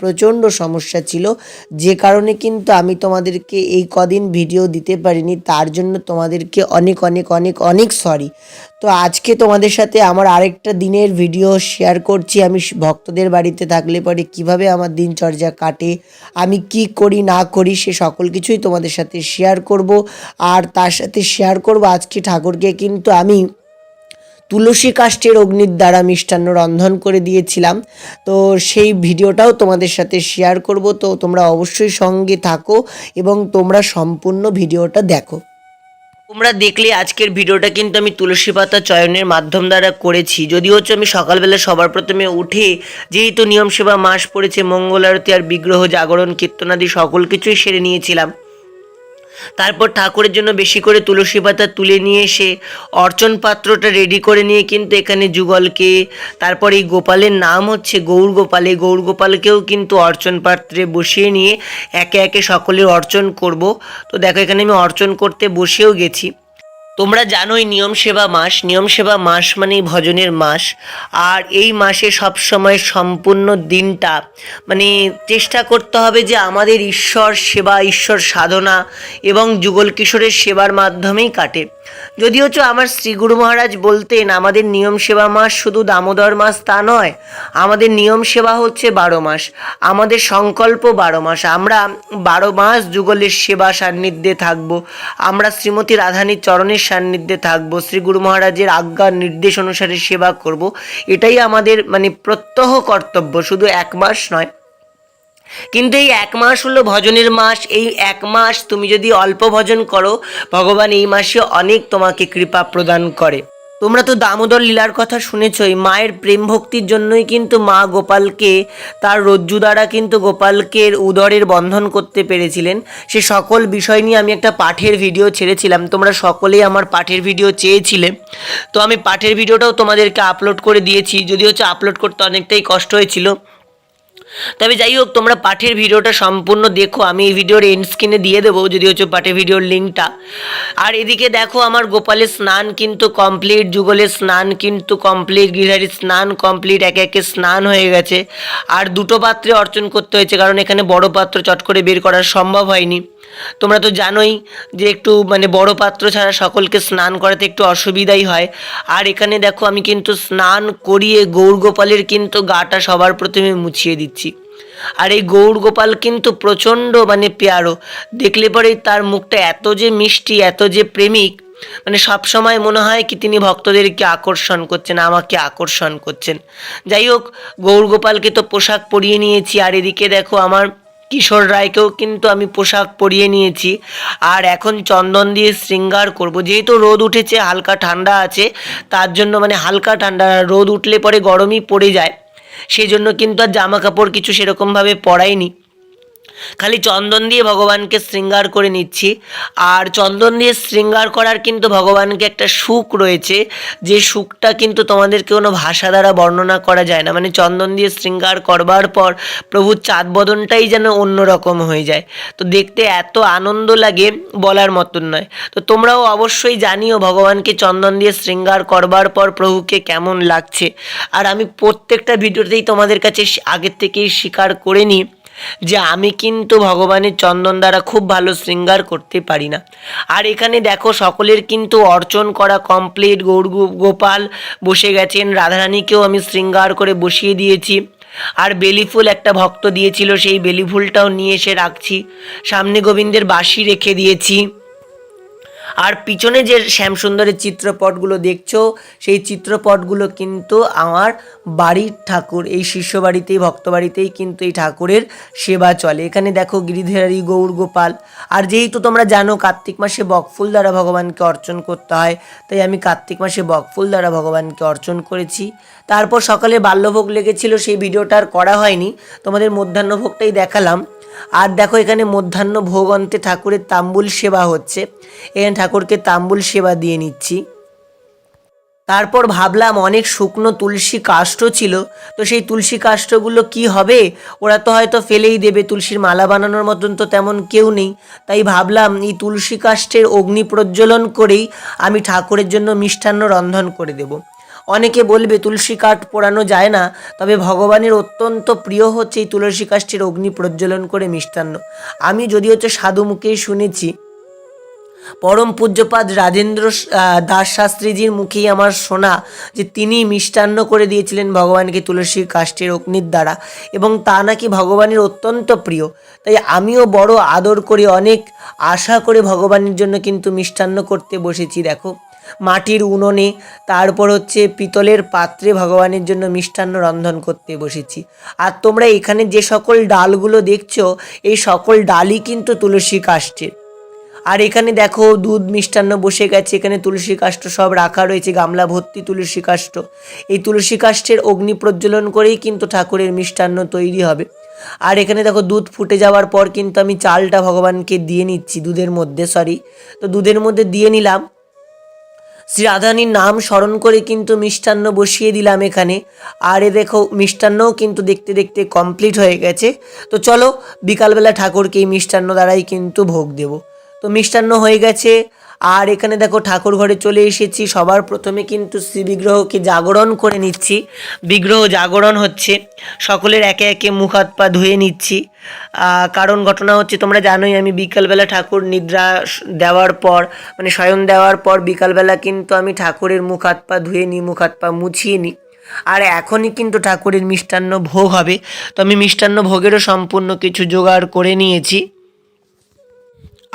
প্রচণ্ড সমস্যা ছিল, যে কারণে কিন্তু আমি তোমাদেরকে এই কদিন ভিডিও দিতে পারিনি। তার জন্য তোমাদেরকে অনেক অনেক অনেক অনেক সরি। তো আজকে তোমাদের সাথে আমার আরেকটা দিনের ভিডিও শেয়ার করছি। আমি ভক্তদের বাড়িতে থাকলে পরে কিভাবে আমার দিনচর্যা কাটে, আমি কি করি না করি, সে সকল কিছুই তোমাদের সাথে শেয়ার করব। আর তার সাথে শেয়ার করব আজকে ঠাকুরকে কিন্তু আমি তুলসী কাষ্ঠের অগ্নির দ্বারা মিষ্টান্ন রন্ধন করে দিয়েছিলাম। তো সেই ভিডিওটাও তোমাদের সাথে শেয়ার করব। তো তোমরা অবশ্যই সঙ্গে থাকো এবং তোমরা সম্পূর্ণ ভিডিওটা দেখো। তোমরা দেখলে আজকের ভিডিওটা কিন্তু আমি তুলসী পাতা চয়নের মাধ্যম দ্বারা করেছি। যদিও হচ্ছে আমি সকালবেলা সবার প্রথমে উঠে, যেহেতু নিয়ম সেবা মাস পড়েছে, মঙ্গল আরতি আর বিগ্রহ জাগরণ কীর্তনাদি সকল কিছুই সেরে নিয়েছিলাম। তারপর ঠাকুরের জন্য বেশি করে তুলসী পাতা তুলে নিয়ে এসে অর্চন পাত্রটা রেডি করে নিয়ে কিন্তু এখানে যুগলকে, তারপর এই গোপালের নাম হচ্ছে গৌর গোপাল, এই গৌর গোপালকেও কিন্তু অর্চন পাত্রে বসিয়ে নিয়ে একে একে সকলের অর্চন করব। তো দেখো এখানে আমি অর্চন করতে বসেও গেছি। তোমরা জানোই নিয়ম সেবা মাস মানেই ভজনের মাস। আর এই মাসে সবসময় সম্পূর্ণ দিনটা মানে চেষ্টা করতে হবে যে আমাদের ঈশ্বর সেবা, ঈশ্বর সাধনা এবং যুগল কিশোরের সেবার মাধ্যমেই কাটে। যদিও আমার শ্রীগুরু মহারাজ বলতেন আমাদের নিয়ম সেবা মাস শুধু দামোদর মাস তা নয়, আমাদের নিয়ম সেবা হচ্ছে 12 মাস, আমাদের সংকল্প 12 মাস। আমরা 12 মাস যুগলের সেবা সান্নিধ্যে থাকবো, আমরা শ্রীমতী রাধানীর চরণের সান্নিধ্যে থাকবো, শ্রী গুরু মহারাজের আজ্ঞা নির্দেশ অনুসারে সেবা করব। এটাই আমাদের প্রত্যহ কর্তব্য, শুধু 1 মাস নয়। কিন্তু এই 1 মাস হলো ভজনের মাস। এই 1 মাস তুমি যদি অল্প ভজন করো, ভগবান এই মাসে অনেক তোমাকে কৃপা প্রদান করে। তোমরা তো দামোদর লীলার কথা শুনেছই। মায়ের প্রেম ভক্তির জন্যই কিন্তু মা গোপালকে তার রজ্জু দ্বারা কিন্তু গোপালকে উদরের বন্ধন করতে পেরেছিলেন। সে সকল বিষয় নিয়ে আমি একটা পাঠের ভিডিও ছেড়েছিলাম, তোমরা সকলেই আমার পাঠের ভিডিও চেয়েছিলে। তো আমি পাঠের ভিডিওটাও তোমাদেরকে আপলোড করে দিয়েছি, যদিও আপলোড করতে অনেকটাই কষ্ট হয়েছিল। তবে যাই হোক, তোমরা পাঠের ভিডিওটা সম্পূর্ণ দেখো, আমি এই ভিডিওর এন্ড স্ক্রিনে দিয়ে দেবো যদি পাঠের ভিডিওর লিঙ্কটা। আর এদিকে দেখো আমার গোপালের স্নান কিন্তু কমপ্লিট, যুগলের স্নান কিন্তু কমপ্লিট, গিরহারির স্নান কমপ্লিট, একে একে স্নান হয়ে গেছে। আর 2টো পাত্রে অর্চন করতে হয়েছে, কারণ এখানে বড় পাত্র চট করে বের করা সম্ভব হয়নি। তোমরা তো জানোই যে একটু বড় পাত্র ছাড়া সকলকে স্নান করাতে একটু অসুবিধাই হয়। আর এখানে দেখো আমি কিন্তু স্নান করিয়ে গৌর গোপালের কিন্তু গাটা সবার প্রথমে মুছিয়ে দিচ্ছি। আর এই গৌর গোপাল কিন্তু প্রচণ্ড পেয়ারো, দেখলে পরেই তার মুখটা এত যে মিষ্টি, এত যে প্রেমিক, সব সময় মনে হয় কি তিনি ভক্তদেরকে আকর্ষণ করছেন, আমাকে আকর্ষণ করছেন। যাই হোক, গৌর গোপালকে তো পোশাক পরিয়ে নিয়েছি। আর এদিকে দেখো আমার কিশোর রায়কেও কিন্তু আমি পোশাক পরিয়ে নিয়েছি। আর এখন চন্দন দিয়ে শৃঙ্গার করব। যেহেতু রোদ উঠেছে, হালকা ঠান্ডা আছে, তার জন্য হালকা ঠান্ডা, রোদ উঠলে পরে গরমই পড়ে যায়, সেই জন্য কিন্তু আর জামা কাপড় কিছু সেরকমভাবে পরাইনি, খালি চন্দন দিয়ে ভগবানকে শৃঙ্গার করে নিচ্ছি। আর চন্দন দিয়ে শৃঙ্গার করার কিন্তু ভগবানকে একটা সুখ রয়েছে, যে সুখটা কিন্তু তোমাদেরকে কোনো ভাষা দ্বারা বর্ণনা করা যায় না। চন্দন দিয়ে শৃঙ্গার করবার পর প্রভুর চাঁদ বদনটাই যেন অন্যরকম হয়ে যায়। তো দেখতে এত আনন্দ লাগে, বলার মতন নয়। তো তোমরাও অবশ্যই জানিও ভগবানকে চন্দন দিয়ে শৃঙ্গার করবার পর প্রভুকে কেমন লাগছে। আর আমি প্রত্যেকটা ভিডিওতেই তোমাদের কাছে আগের থেকেই স্বীকার করে নিই যে আমি কিন্তু ভগবানের চন্দন দ্বারা খুব ভালো শৃঙ্গার করতে পারি না। আর এখানে দেখো সকলের কিন্তু অর্চন করা কমপ্লিট, গৌর গোপাল বসে গেছেন, রাধারানীকেও আমি শৃঙ্গার করে বসিয়ে দিয়েছি। আর বেলি ফুল একটা ভক্ত দিয়েছিল, সেই বেলি ফুলটাও নিয়ে এসে রাখছি। সামনে গোবিন্দের বাঁশি রেখে দিয়েছি। আর পিছনে যে শ্যামসুন্দরের চিত্রপটগুলো দেখছো, সেই চিত্রপটগুলো কিন্তু আমার বাড়ির ঠাকুর, এই শিষ্য বাড়িতেই, ভক্ত বাড়িতেই কিন্তু এই ঠাকুরের সেবা চলে। এখানে দেখো গিরিধারী গৌর গোপাল। আর যেহেতু তোমরা জানো কার্তিক মাসে বকফুল দ্বারা ভগবানকে অর্চন করতে হয়, তাই আমি কার্তিক মাসে বকফুল দ্বারা ভগবানকে অর্চন করেছি। তারপর সকালে বাল্যভোগ লেগেছিল, সেই ভিডিওটা আর করা হয়নি, তোমাদের মধ্যাহ্নভোগটাই দেখালাম। আর দেখো এখানে মধ্যাহ্ন ভোগ অন্তে ঠাকুরের তাম্বুল সেবা হচ্ছে, এখানে ঠাকুরকে তাম্বুল সেবা দিয়ে নিচ্ছি। তারপর ভাবলাম অনেক শুকনো তুলসী কাষ্ঠ ছিল, তো সেই তুলসী কাষ্ঠগুলো কি হবে, ওরা তো হয়তো ফেলেই দেবে, তুলসীর মালা বানানোর মতন তো তেমন কেউ নেই। তাই ভাবলাম এই তুলসী কাষ্ঠের অগ্নি প্রজ্বলন করেই আমি ঠাকুরের জন্য মিষ্টান্ন রন্ধন করে দেব। অনেকে বলবে তুলসী কাঠ পোড়ানো যায় না, তবে ভগবানের অত্যন্ত প্রিয় হচ্ছে এই তুলসী কাষ্ঠের অগ্নি প্রজ্বলন করে মিষ্টান্ন। আমি যদি হচ্ছে সাধু মুখেই শুনেছি, পরম পূজ্যপাদ রাজেন্দ্র দাস শাস্ত্রীজির মুখেই আমার শোনা যে তিনি মিষ্টান্ন করে দিয়েছিলেন ভগবানকে তুলসী কাষ্ঠের অগ্নির দ্বারা, এবং তা নাকি ভগবানের অত্যন্ত প্রিয়। তাই আমিও বড় আদর করে অনেক আশা করে ভগবানের জন্য কিন্তু মিষ্টান্ন করতে বসেছি। দেখো, মাটির উনুনে, তারপর হচ্ছে পিতলের পাত্রে ভগবানের জন্য মিষ্টান্ন রন্ধন করতে বসেছি। আর তোমরা এখানে যে সকল ডালগুলো দেখছো, এই সকল ডালই কিন্তু তুলসী কাষ্ঠের। আর এখানে দেখো দুধ মিষ্টান্ন বসে গেছে, এখানে তুলসী কাষ্ঠ সব রাখা রয়েছে, গামলা ভর্তি তুলসী কাষ্ঠ। এই তুলসী কাষ্ঠের অগ্নি প্রজ্বলন করেই কিন্তু ঠাকুরের মিষ্টান্ন তৈরি হবে। আর এখানে দেখো দুধ ফুটে যাওয়ার পর কিন্তু আমি চালটা ভগবানকে দিয়ে নিচ্ছি, দুধের মধ্যে দিয়ে নিলাম। শ্রী রাধারানীর নাম স্মরণ করে কিন্তু মিষ্টান্ন বসিয়ে দিলাম এখানে। আর এ দেখো মিষ্টান্নও কিন্তু দেখতে দেখতে কমপ্লিট হয়ে গেছে। তো চলো বিকালবেলা ঠাকুরকে এই মিষ্টান্ন দ্বারাই কিন্তু ভোগ দেব। তো মিষ্টান্ন হয়ে গেছে। আর এখানে দেখো ঠাকুর ঘরে চলে এসেছি। সবার প্রথমে কিন্তু শ্রী বিগ্রহকে জাগরণ করে নিচ্ছি। বিগ্রহ জাগরণ হচ্ছে, সকলের একে একে মুখ হাত পা ধুয়ে নিচ্ছি। কারণ ঘটনা হচ্ছে তোমরা জানোই, আমি বিকালবেলা ঠাকুর নিদ্রা দেওয়ার পর, মানে শয়ন দেওয়ার পর বিকালবেলা কিন্তু আমি ঠাকুরের মুখ হাত পা ধুয়ে নিই, মুখ হাত পা মুছিয়ে নিই। আর এখনই কিন্তু ঠাকুরের মিষ্টান্ন ভোগ হবে, তো আমি মিষ্টান্ন ভোগেরও সম্পূর্ণ কিছু জোগাড় করে নিয়েছি।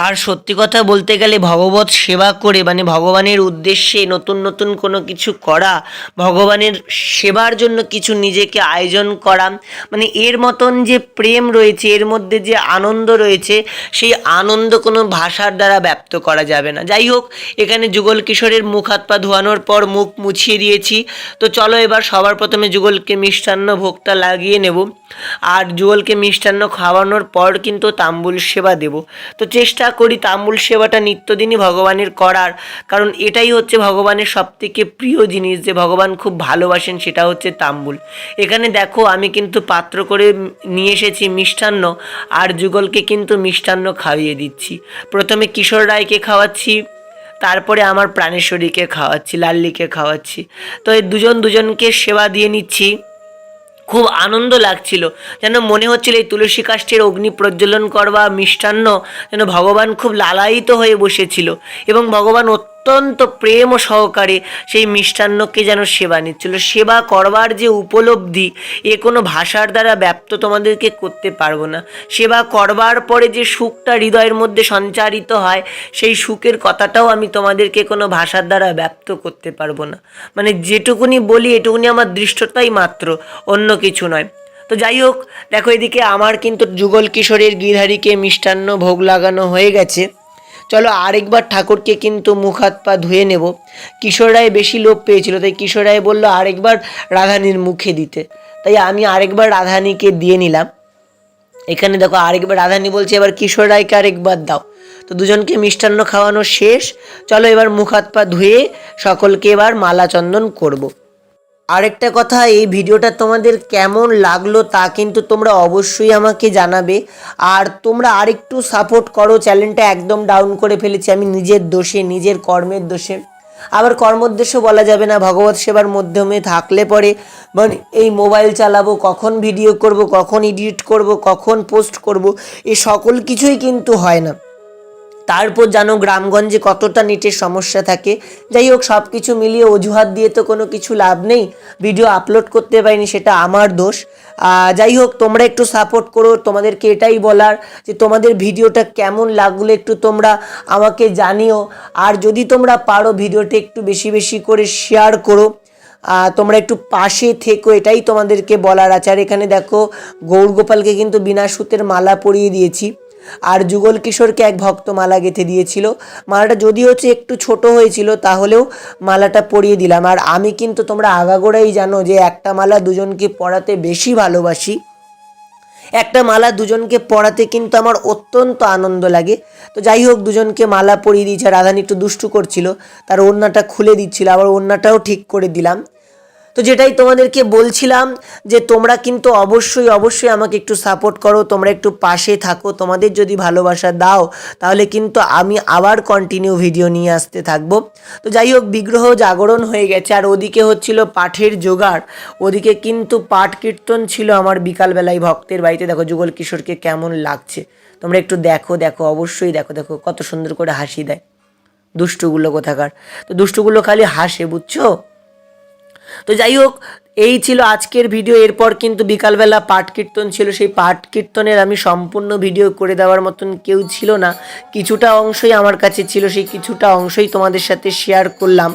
আর সত্যি কথা বলতে গেলে ভগবত সেবা করে, মানে ভগবানের উদ্দেশ্যে নতুন নতুন কোনো কিছু করা, ভগবানের সেবার জন্য কিছু নিজেকে আয়োজন করা, মানে এর মতন যে প্রেম রয়েছে, এর মধ্যে যে আনন্দ রয়েছে, সেই আনন্দ কোনো ভাষার দ্বারা ব্যক্ত করা যাবে না। যাই হোক, এখানে যুগল কিশোরের মুখ হাত পা ধোয়ানোর পর মুখ মুছিয়ে দিয়েছি। তো চলো এবার সবার প্রথমে যুগলকে মিষ্টান্ন ভোগটা লাগিয়ে নেব। আর যুগলকে মিষ্টান্ন খাওয়ানোর পর কিন্তু তাম্বুল সেবা দেব। তো চেষ্টা করি তাম্বুল সেবাটা নিত্যদিনই ভগবানের করার, কারণ এটাই হচ্ছে ভগবানের সবথেকে প্রিয় জিনিস, যে ভগবান খুব ভালোবাসেন, সেটা হচ্ছে তাম্বুল। এখানে দেখো আমি কিন্তু পাত্র করে নিয়ে এসেছি মিষ্টান্ন, আর যুগলকে কিন্তু মিষ্টান্ন খাইয়ে দিচ্ছি। প্রথমে কিশোর রায়কে খাওয়াচ্ছি, তারপরে আমার প্রাণেশ্বরীকে খাওয়াচ্ছি, লাল্লিকে খাওয়াচ্ছি। তো এই দুজনকে সেবা দিয়ে নিচ্ছি। খুব আনন্দ লাগছিল, যেন মনে হচ্ছিল এই তুলসী কাষ্ঠের অগ্নি প্রজ্বলন করবা মিষ্টান্ন যেন ভগবান খুব লালায়িত হয়ে বসেছিল, এবং ভগবান অত্যন্ত প্রেম ও সহকারে সেই মিষ্টান্নকে যেন সেবা নিচ্ছিল। সেবা করবার যে উপলব্ধি, এ কোনো ভাষার দ্বারা ব্যক্ত তোমাদেরকে করতে পারবো না। সেবা করবার পরে যে সুখটা হৃদয়ের মধ্যে সঞ্চারিত হয়, সেই সুখের কথাটাও আমি তোমাদেরকে কোনো ভাষার দ্বারা ব্যক্ত করতে পারবো না। মানে যেটুকুনি বলি এটুকুনি আমার দৃষ্টতাই মাত্র, অন্য কিছু নয়। তো যাই হোক, দেখো এদিকে আমার কিন্তু যুগল কিশোরের গিরধারীকে মিষ্টান্ন ভোগ লাগানো হয়ে গেছে। চলো আরেকবার ঠাকুরকে কিন্তু মুখ হাত পা ধুয়ে নেব। কিশোর রায় বেশি লোভ পেয়েছিল, তাই কিশোর রায় বললো আরেকবার রাধানীর মুখে দিতে, তাই আমি আরেকবার রাধানীকে দিয়ে নিলাম। এখানে দেখো আরেকবার রাধানী বলছে এবার কিশোর রায়কে আরেকবার দাও। তো দুজনকে মিষ্টান্ন খাওয়ানো শেষ। চলো এবার মুখ হাত পা ধুয়ে সকলকে এবার মালা চন্দন করবো। আরেকটা কথা, এই ভিডিওটা তোমাদের কেমন লাগলো তা কিন্তু তোমরা অবশ্যই আমাকে জানাবে। আর তোমরা আরেকটু সাপোর্ট করো, চ্যানেলটা একদম ডাউন করে ফেলেছি আমি নিজের দোষে, নিজের কর্মের দোষে। আবার কর্মোদ্দেশ্য বলা যাবে না, ভগবত সেবার মাধ্যমে থাকলে পরে মানে এই মোবাইল চালাবো, কখন ভিডিও করব, কখন এডিট করব, কখন পোস্ট করব, এ সকল কিছুই কিন্তু হয় না। তারপর জানো গ্রামগঞ্জে কতটা নেটের সমস্যা থাকে। যাই হোক, সব কিছু মিলিয়ে অজুহাত দিয়ে তো কোনো কিছু লাভ নেই, ভিডিও আপলোড করতে পারিনি, সেটা আমার দোষ। যাই হোক, তোমরা একটু সাপোর্ট করো। তোমাদেরকে এটাই বলার যে তোমাদের ভিডিওটা কেমন লাগলো একটু তোমরা আমাকে জানিও। আর যদি তোমরা পারো ভিডিওটা একটু বেশি বেশি করে শেয়ার করো। তোমরা একটু পাশে থেকো, এটাই তোমাদেরকে বলার আছে। আর এখানে দেখো গৌরগোপালকে কিন্তু বিনা সুতের মালা পরিয়ে দিয়েছি, আর যুগল কিশোরকে এক ভক্ত মালা গেঁথে দিয়েছিল। মালাটা যদি হচ্ছে একটু ছোট হয়েছিল, তাহলেও মালাটা পরিয়ে দিলাম। আর আমি কিন্তু তোমরা আগাগোড়াই জানো যে একটা মালা দুজনকে পরাতে বেশি ভালোবাসি, একটা মালা দুজনকে পরাতে কিন্তু আমার অত্যন্ত আনন্দ লাগে। তো যাই হোক, দুজনকে মালা পরিয়ে দিয়েছে। রাধানী একটু দুষ্টু করছিল, তার ওড়নাটা খুলে দিচ্ছিল, আবার ওড়নাটাও ঠিক করে দিলাম। তো যেটাই তোমাদেরকে বলছিলাম যে তোমরা কিন্তু অবশ্যই অবশ্যই আমাকে একটু সাপোর্ট করো, তোমরা একটু পাশে থাকো। তোমাদের যদি ভালোবাসা দাও তাহলে কিন্তু আমি আবার কন্টিনিউ ভিডিও নিয়ে আসতে থাকবো। তো যাই হোক, বিগ্রহ জাগরণ হয়ে গেছে আর ওদিকে হচ্ছিল পাঠের জোগাড়। ওদিকে কিন্তু পাঠ কীর্তন ছিল আমার বিকালবেলায় ভক্তের বাড়িতে। দেখো যুগল কিশোরকে কেমন লাগছে, তোমরা একটু দেখো দেখো, অবশ্যই দেখো দেখো কত সুন্দর করে হাসি দেয় দুষ্টুগুলো কোথাকার। তো দুষ্টুগুলো খালি হাসে, বুঝছো? তো যাই হোক, এই ছিল আজকের ভিডিও। এরপর কিন্তু বিকালবেলা পাঠ কীর্তন ছিল, সেই পাঠ কীর্তনের আমি সম্পূর্ণ ভিডিও করে দেওয়ার মতন কেউ ছিল না, কিছুটা অংশই আমার কাছে ছিল, সেই কিছুটা অংশই তোমাদের সাথে শেয়ার করলাম।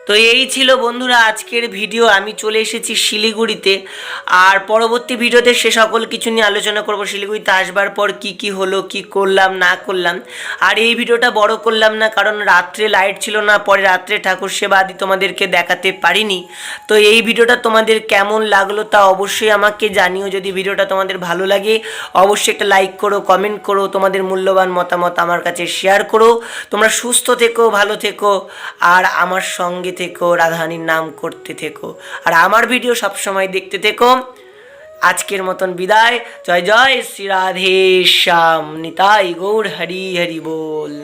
তো এই ছিল বন্ধুরা আজকের ভিডিও। আমি চলে এসেছি শিলিগুড়িতে, আর পরবর্তী ভিডিওতে সে সকল কিছু নিয়ে আলোচনা করব। শিলিগুড়িতে আসবার পর কি কি হলো, কি করলাম না করলাম। আর এই ভিডিওটা বড় করলাম না, কারণ রাত্রে লাইট ছিল না, পরে রাত্রে ঠাকুর সেবা আদি তোমাদেরকে দেখাতে পারিনি। তো এই ভিডিওটা তোমাদের কেমন লাগলো তা অবশ্যই আমাকে জানিও। যদি ভিডিওটা তোমাদের ভালো লাগে অবশ্যই একটা লাইক করো, কমেন্ট করো, তোমাদের মূল্যবান মতামত আমার কাছে শেয়ার করো। তোমরা সুস্থ থেকো, ভালো থেকো, আর আমার সঙ্গে থেকো, রাধারানীর নাম করতে থেকো, আর আমার ভিডিও সবসময় দেখতে থেকো। আজকের মতন বিদায়। জয় জয় শ্রী রাধে শ্যাম, নিতাই গৌর হরি হরি বল।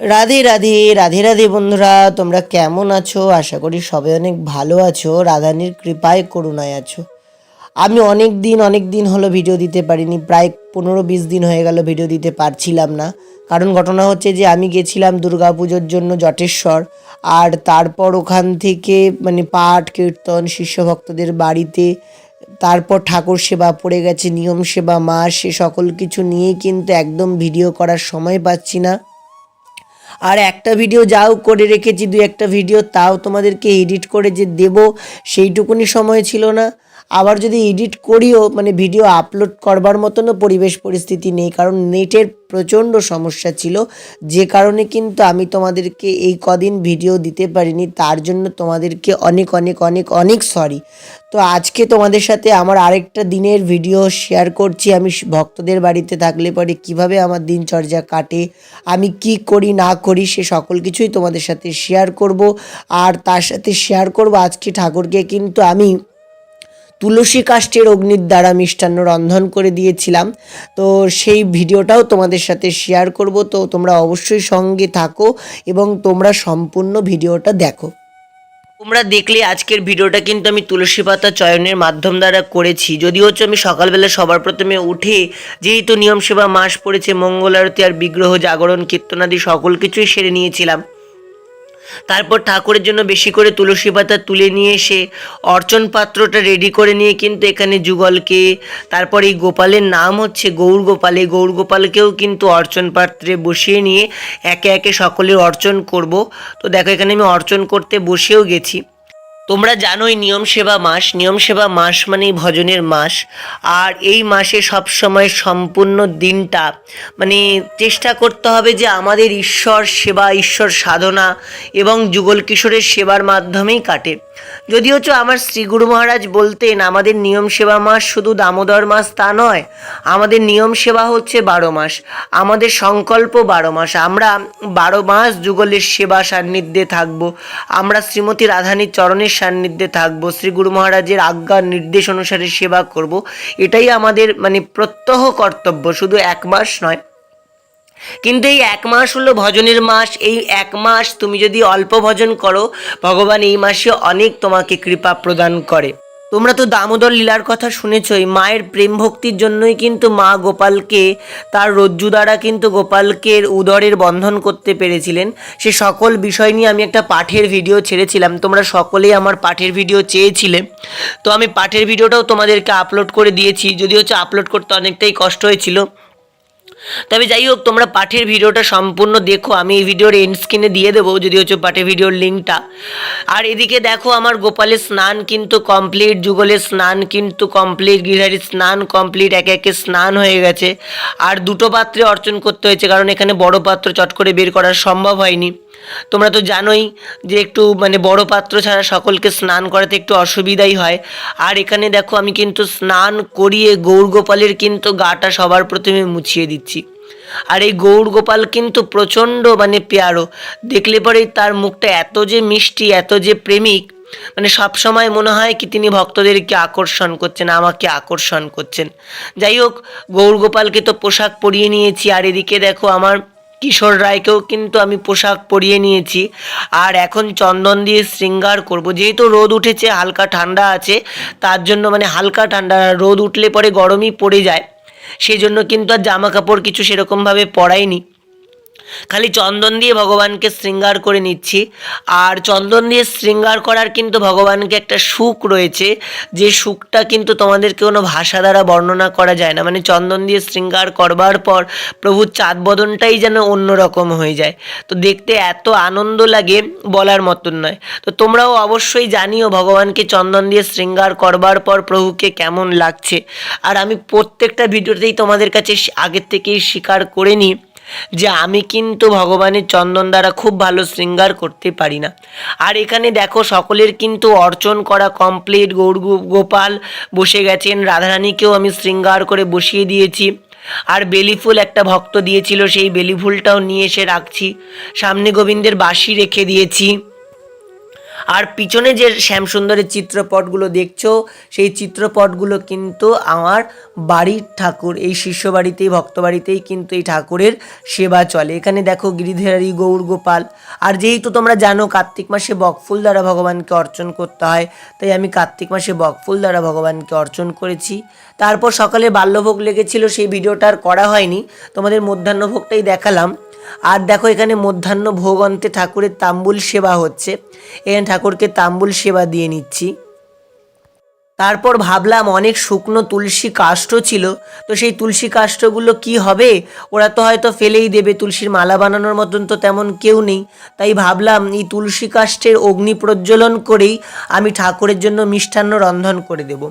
রাধে রাধে রাধে রাধে বন্ধুরা, তোমরা কেমন আছো? আশা করি সবাই অনেক ভালো আছো, রাধারানীর কৃপায় করুণায় আছো। আমি অনেক দিন হলো ভিডিও দিতে পারিনি, প্রায় 15-20 দিন হয়ে গেল ভিডিও দিতে পারছিলাম না। কারণ ঘটনা হচ্ছে যে আমি গেছিলাম দুর্গাপুজোর জন্য জটেশ্বর, আর তারপর ওখান থেকে পাঠ কীর্তন শিষ্য ভক্তদের বাড়িতে, তারপর ঠাকুর সেবা পড়ে গেছে, নিয়ম সেবা মাস, সে সকল কিছু নিয়েই কিন্তু একদম ভিডিও করার সময় পাচ্ছি না। আর একটা ভিডিও যাও করে রেখেছি, 2-1টা ভিডিও, তাও তোমাদেরকে এডিট করে যে দেব সেইটুকুনি সময় ছিল না। আবার যদি এডিট করিও ভিডিও আপলোড করবার মতনও পরিবেশ পরিস্থিতি নেই, কারণ নেটের প্রচণ্ড সমস্যা ছিল, যে কারণে কিন্তু আমি তোমাদেরকে এই কদিন ভিডিও দিতে পারিনি। তার জন্য তোমাদেরকে অনেক অনেক অনেক অনেক সরি। তো আজকে তোমাদের সাথে আমার আরেকটা দিনের ভিডিও শেয়ার করছি। আমি ভক্তদের বাড়িতে থাকলে পরে কিভাবে আমার দিনচর্যা কাটে, আমি কি করি না করি, সে সকল কিছুই তোমাদের সাথে শেয়ার করব। আর তার সাথে শেয়ার করব আজকে ঠাকুরকে কিন্তু আমি তুলসী কাষ্ঠের অগ্নির দ্বারা মিষ্টান্ন রন্ধন করে দিয়েছিলাম। তো সেই ভিডিওটাও তোমাদের সাথে শেয়ার করব। তো তোমরা অবশ্যই সঙ্গে থাকো এবং তোমরা সম্পূর্ণ ভিডিওটা দেখো। তোমরা দেখলে আজকের ভিডিওটা কিন্তু আমি তুলসী পাতা চয়নের মাধ্যম দ্বারা করেছি। যদিও হচ্ছে আমি সকালবেলা সবার প্রথমে উঠে, যেহেতু নিয়ম সেবা মাস পড়েছে, মঙ্গল আরতি আর বিগ্রহ জাগরণ কীর্তনাদি সকল কিছুই সেরে নিয়েছিলাম। তারপর ঠাকুরের জন্য বেশি করে তুলসী পাতা তুলে নিয়ে এসে অর্চন পাত্রটা রেডি করে নিয়ে কিন্তু এখানে যুগলকে, তারপর এই গোপালের নাম হচ্ছে গৌর গোপাল, এই গৌর গোপালকেও কিন্তু অর্চন পাত্রে বসিয়ে নিয়ে একে একে সকলের অর্চন করব। তো দেখো এখানে আমি অর্চন করতে বসেও গেছি। তোমরা জানোই নিয়ম সেবা মাস মানেই ভজনের মাস। আর এই মাসে সবসময় সম্পূর্ণ দিনটা চেষ্টা করতে হবে যে আমাদের ঈশ্বর সেবা, ঈশ্বর সাধনা এবং যুগল কিশোরের সেবার মাধ্যমেই কাটে। যদিও আমার শ্রীগুরু মহারাজ বলতেন আমাদের নিয়ম সেবা মাস শুধু দামোদর মাস তা নয়, আমাদের নিয়ম সেবা হচ্ছে 12 মাস, আমাদের সংকল্প 12 মাস। আমরা 12 মাস যুগলের সেবা সান্নিধ্যে থাকব, আমরা শ্রীমতী রাধারানীর চরণের সান্নিধ্যে থাকবো, শ্রী গুরু মহারাজের আজ্ঞা নির্দেশ অনুসারে সেবা করব। এটাই আমাদের প্রত্যহ কর্তব্য, শুধু 1 মাস নয়। কিন্তু এই 1 মাস হলো ভজনের মাস। এই 1 মাস তুমি যদি অল্প ভজন করো, ভগবান এই মাসে অনেক তোমাকে কৃপা প্রদান করে। তোমরা তো দামোদর লীলার কথা শুনেছই। মায়ের প্রেম ভক্তির জন্যই কিন্তু মা গোপালকে তার রজ্জু দ্বারা কিন্তু গোপালকে উদরের বন্ধন করতে পেরেছিলেন। সে সকল বিষয় নিয়ে আমি একটা পাঠের ভিডিও ছেড়েছিলাম, তোমরা সকলেই আমার পাঠের ভিডিও চেয়েছিলে। তো আমি পাঠের ভিডিওটাও তোমাদেরকে আপলোড করে দিয়েছি, যদিও আপলোড করতে অনেকটাই কষ্ট হয়েছিল। তবে যাই হোক, তোমরা পাঠের ভিডিওটা সম্পূর্ণ দেখো, আমি এই ভিডিওর এন্ড স্ক্রিনে দিয়ে দেবো যদি পাঠের ভিডিওর লিঙ্কটা। আর এদিকে দেখো আমার গোপালের স্নান কিন্তু কমপ্লিট, যুগলের স্নান কিন্তু কমপ্লিট, গিরহারির স্নান কমপ্লিট, একে একে স্নান হয়ে গেছে। আর 2টো পাত্রে অর্চন করতে হয়েছে, কারণ এখানে বড় পাত্র চট করে বের করা সম্ভব হয়নি। তোমরা তো জানোই যে একটু বড় পাত্র ছাড়া সকলকে স্নান করাতে একটু অসুবিধাই হয়। আর এখানে দেখো আমি কিন্তু স্নান করিয়ে গৌর গোপালের কিন্তু গাটা সবার প্রথমে মুছিয়ে দিচ্ছি। আর এই গৌর গোপাল কিন্তু প্রচণ্ড মানে পেয়ারো, দেখলে পরেই তার মুখটা এত যে মিষ্টি, এত যে প্রেমিক, মানে সবসময় মনে হয় কি তিনি ভক্তদেরকে আকর্ষণ করছেন, আমাকে আকর্ষণ করছেন। যাই হোক, গৌর গোপালকে তো পোশাক পরিয়ে নিয়েছি, আর এদিকে দেখো আমার কিশোর রায়কেও কিন্তু আমি পোশাক পরিয়ে নিয়েছি। আর এখন চন্দন দিয়ে শৃঙ্গার করব, যেহেতু রোদ উঠেছে, হালকা ঠান্ডা আছে, তার জন্য মানে হালকা ঠান্ডা, রোদ উঠলে পরে গরমই পড়ে যায়, সেই জন্য কিন্তু আর জামা কাপড় কিছু সেরকমভাবে পরাইনি, খালি চন্দন দিয়ে ভগবানকে শৃঙ্গার করে নিচ্ছি। আর চন্দন দিয়ে শৃঙ্গার করার কিন্তু ভগবানকে একটা সুখ রয়েছে, যে সুখটা কিন্তু তোমাদেরকে কোনো ভাষা দ্বারা বর্ণনা করা যায় না। মানে চন্দন দিয়ে শৃঙ্গার করবার পর প্রভুর চাঁদ বদনটাই যেন অন্যরকম হয়ে যায়, তো দেখতে এত আনন্দ লাগে বলার মতন নয়। তো তোমরাও অবশ্যই জানিও ভগবানকে চন্দন দিয়ে শৃঙ্গার করবার পর প্রভুকে কেমন লাগছে। আর আমি প্রত্যেকটা ভিডিওতেই তোমাদের কাছে আগের থেকেই স্বীকার করে নিই যে আমি কিন্তু ভগবানের চন্দন দ্বারা খুব ভালো শৃঙ্গার করতে পারি না। আর এখানে দেখো সকলের কিন্তু অর্চন করা কমপ্লিট, গৌর গোপাল বসে গেছেন, রাধারানীকেও আমি শৃঙ্গার করে বসিয়ে দিয়েছি। আর বেলি ফুল একটা ভক্ত দিয়েছিল, সেই বেলি ফুলটাও নিয়ে এসে রাখছি, সামনে গোবিন্দের বাঁশি রেখে দিয়েছি। আর পিছনে যে শ্যামসুন্দরের চিত্রপটগুলো দেখছো, সেই চিত্রপটগুলো কিন্তু আমার বাড়ির ঠাকুর, এই শিষ্য বাড়িতেই, ভক্ত বাড়িতেই কিন্তু এই ঠাকুরের সেবা চলে। এখানে দেখো গিরিধারী গৌর গোপাল। আর যেহেতু তোমরা জানো কার্তিক মাসে বকফুল দ্বারা ভগবানকে অর্চন করতে হয়, তাই আমি কার্তিক মাসে বকফুল দ্বারা ভগবানকে অর্চন করেছি। তারপর সকালে বাল্যভোগ লেগেছিল, সেই ভিডিওটা আর করা হয়নি, তোমাদের মধ্যাহ্নভোগটাই দেখালাম। আর দেখো এখানে মধ্যাহ্ন ভোগ অন্তে ঠাকুরের তাম্বুল সেবা হচ্ছে, এখানে ঠাকুরকে তাম্বুল সেবা দিয়ে নিচ্ছি। তারপর ভাবলাম অনেক শুকনো তুলসী কাষ্ঠ ছিল, তো সেই তুলসী কাষ্ঠগুলো কি হবে, ওরা তো হয়তো ফেলেই দেবে, তুলসীর মালা বানানোর মতন তো তেমন কেউ নেই, তাই ভাবলাম এই তুলসী কাষ্ঠের অগ্নি প্রজ্বলন করেই আমি ঠাকুরের জন্য মিষ্টান্ন রন্ধন করে দেব।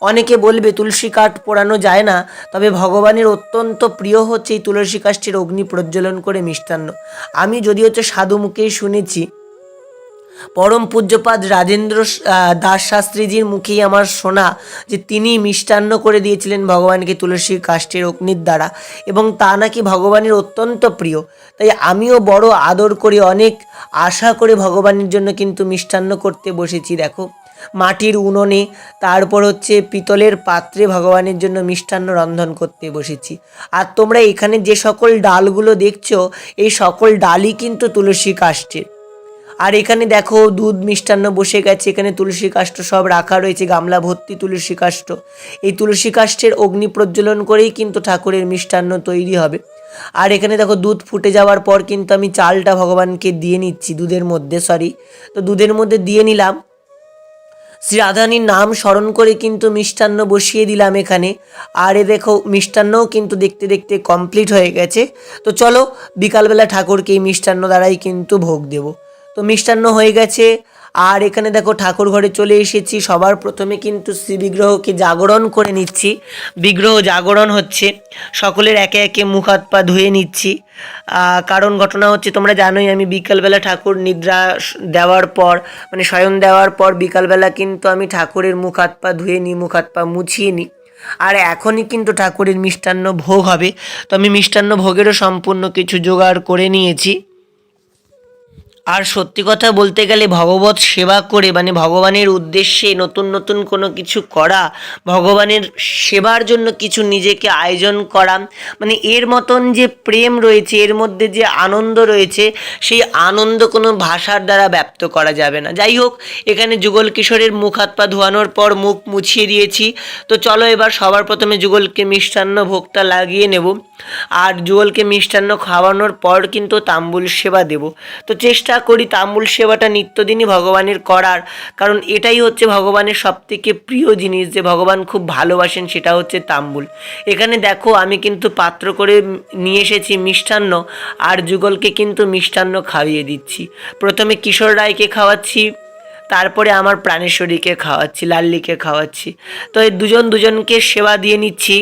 অনেকে বলবে তুলসী কাঠ পোড়ানো যায় না, তবে ভগবানের অত্যন্ত প্রিয় হচ্ছে এই তুলসী কাষ্ঠের অগ্নি প্রজ্বলন করে মিষ্টান্ন। আমি যদি হচ্ছে সাধু মুখেই শুনেছি, পরম পূজ্যপাদ রাজেন্দ্র দাস শাস্ত্রীজির মুখেই আমার শোনা যে তিনি মিষ্টান্ন করে দিয়েছিলেন ভগবানকে তুলসী কাষ্ঠের অগ্নির দ্বারা, এবং তা নাকি ভগবানের অত্যন্ত প্রিয়। তাই আমিও বড় আদর করে, অনেক আশা করে ভগবানের জন্য কিন্তু মিষ্টান্ন করতে বসেছি। দেখো মাটির উনুনে, তারপর হচ্ছে পিতলের পাত্রে ভগবানের জন্য মিষ্টান্ন রন্ধন করতে বসেছি। আর তোমরা এখানে যে সকল ডালগুলো দেখছো, এই সকল ডালই কিন্তু তুলসী কাষ্ঠের। আর এখানে দেখো দুধ মিষ্টান্ন বসে গেছে, এখানে তুলসী কাষ্ঠ সব রাখা রয়েছে, গামলা ভর্তি তুলসী কাষ্ঠ। এই তুলসী কাষ্ঠের অগ্নি প্রজ্বলন করেই কিন্তু ঠাকুরের মিষ্টান্ন তৈরি হবে। আর এখানে দেখো দুধ ফুটে যাওয়ার পর কিন্তু আমি চালটা ভগবানকে দিয়ে নিচ্ছি, দুধের মধ্যে তো দুধের মধ্যে দিয়ে নিলাম। শ্রী রাধারানীর নাম স্মরণ করে কিন্তু মিষ্টান্ন বসিয়ে দিলাম এখানে। আর এ দেখো মিষ্টান্নও কিন্তু দেখতে দেখতে কমপ্লিট হয়ে গেছে। তো চলো বিকালবেলা ঠাকুরকে এই মিষ্টান্ন দ্বারাই কিন্তু ভোগ দেব। তো মিষ্টান্ন হয়ে গেছে। আর এখানে দেখো ঠাকুর ঘরে চলে এসেছি। সবার প্রথমে কিন্তু শ্রী বিগ্রহকে জাগরণ করে নিচ্ছি। বিগ্রহ জাগরণ হচ্ছে, সকলের একে একে মুখ হাত পা ধুয়ে নিচ্ছি। কারণ ঘটনা হচ্ছে তোমরা জানোই, আমি বিকালবেলা ঠাকুর নিদ্রা দেওয়ার পর, মানে শয়ন দেওয়ার পর বিকালবেলা কিন্তু আমি ঠাকুরের মুখ হাত পা ধুয়ে নিই, মুখ হাত পা মুছিয়ে নিই। আর এখনই কিন্তু ঠাকুরের মিষ্টান্ন ভোগ হবে, তো আমি মিষ্টান্ন ভোগেরও সম্পূর্ণ কিছু জোগাড় করে নিয়েছি। আর সত্যি কথা বলতে গেলে ভগবত সেবা করে, মানে ভগবানের উদ্দেশ্যে নতুন নতুন কোনো কিছু করা, ভগবানের সেবার জন্য কিছু নিজেকে আয়োজন করা, মানে এর মতন যে প্রেম রয়েছে, এর মধ্যে যে আনন্দ রয়েছে, সেই আনন্দ কোনো ভাষার দ্বারা ব্যক্ত করা যাবে না। যাই হোক, এখানে যুগল কিশোরের মুখ হাত পা ধোয়ানোর পর মুখ মুছিয়ে দিয়েছি। তো চলো এবার সবার প্রথমে যুগলকে মিষ্টান্ন ভোগটা লাগিয়ে নেব। আর যুগলকে মিষ্টান্ন খাওয়ানোর পর কিন্তু তাম্বুল সেবা দেব। তো চেষ্টা করি তাম্বুল সেবাটা নিত্যদিনই ভগবানের করার, কারণ এটাই হচ্ছে ভগবানের সবথেকে প্রিয় জিনিস, যে ভগবান খুব ভালোবাসেন, সেটা হচ্ছে তাম্বুল। এখানে দেখো আমি কিন্তু পাত্র করে নিয়ে এসেছি মিষ্টান্ন, আর যুগলকে কিন্তু মিষ্টান্ন খাইয়ে দিচ্ছি। প্রথমে কিশোর রায়কে খাওয়াচ্ছি, তারপরে আমার প্রাণেশ্বরীকে খাওয়াচ্ছি, লাল্লিকে খাওয়াচ্ছি। তো এই দুজনকে সেবা দিয়ে নিচ্ছি।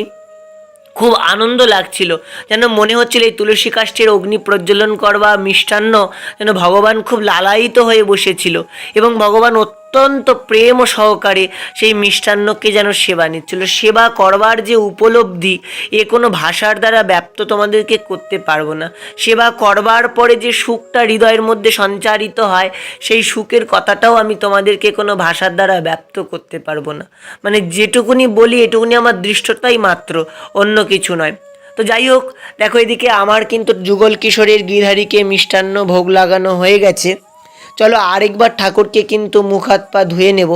খুব আনন্দ লাগছিল, যেন মনে হচ্ছিল এই তুলসী কাষ্ঠের অগ্নি প্রজ্বলন করবা মিষ্টান্ন যেন ভগবান খুব লালায়িত হয়ে বসেছিল, এবং ভগবান অত্যন্ত প্রেম ও সহকারে সেই মিষ্টান্নকে যেন সেবা নিচ্ছিল। সেবা করবার যে উপলব্ধি, এ কোনো ভাষার দ্বারা ব্যক্ত তোমাদেরকে করতে পারবো না। সেবা করবার পরে যে সুখটা হৃদয়ের মধ্যে সঞ্চারিত হয়, সেই সুখের কথাটাও আমি তোমাদেরকে কোনো ভাষার দ্বারা ব্যক্ত করতে পারবো না। মানে যেটুকুনি বলি এটুকুনি আমার দৃষ্টতাই মাত্র, অন্য কিছু নয়। তো যাই হোক, দেখো এদিকে আমার কিন্তু যুগল কিশোরের গিরহারিকে মিষ্টান্ন ভোগ লাগানো হয়ে গেছে। চলো আরেকবার ঠাকুরকে কিন্তু মুখ হাত পা ধুয়ে নেব।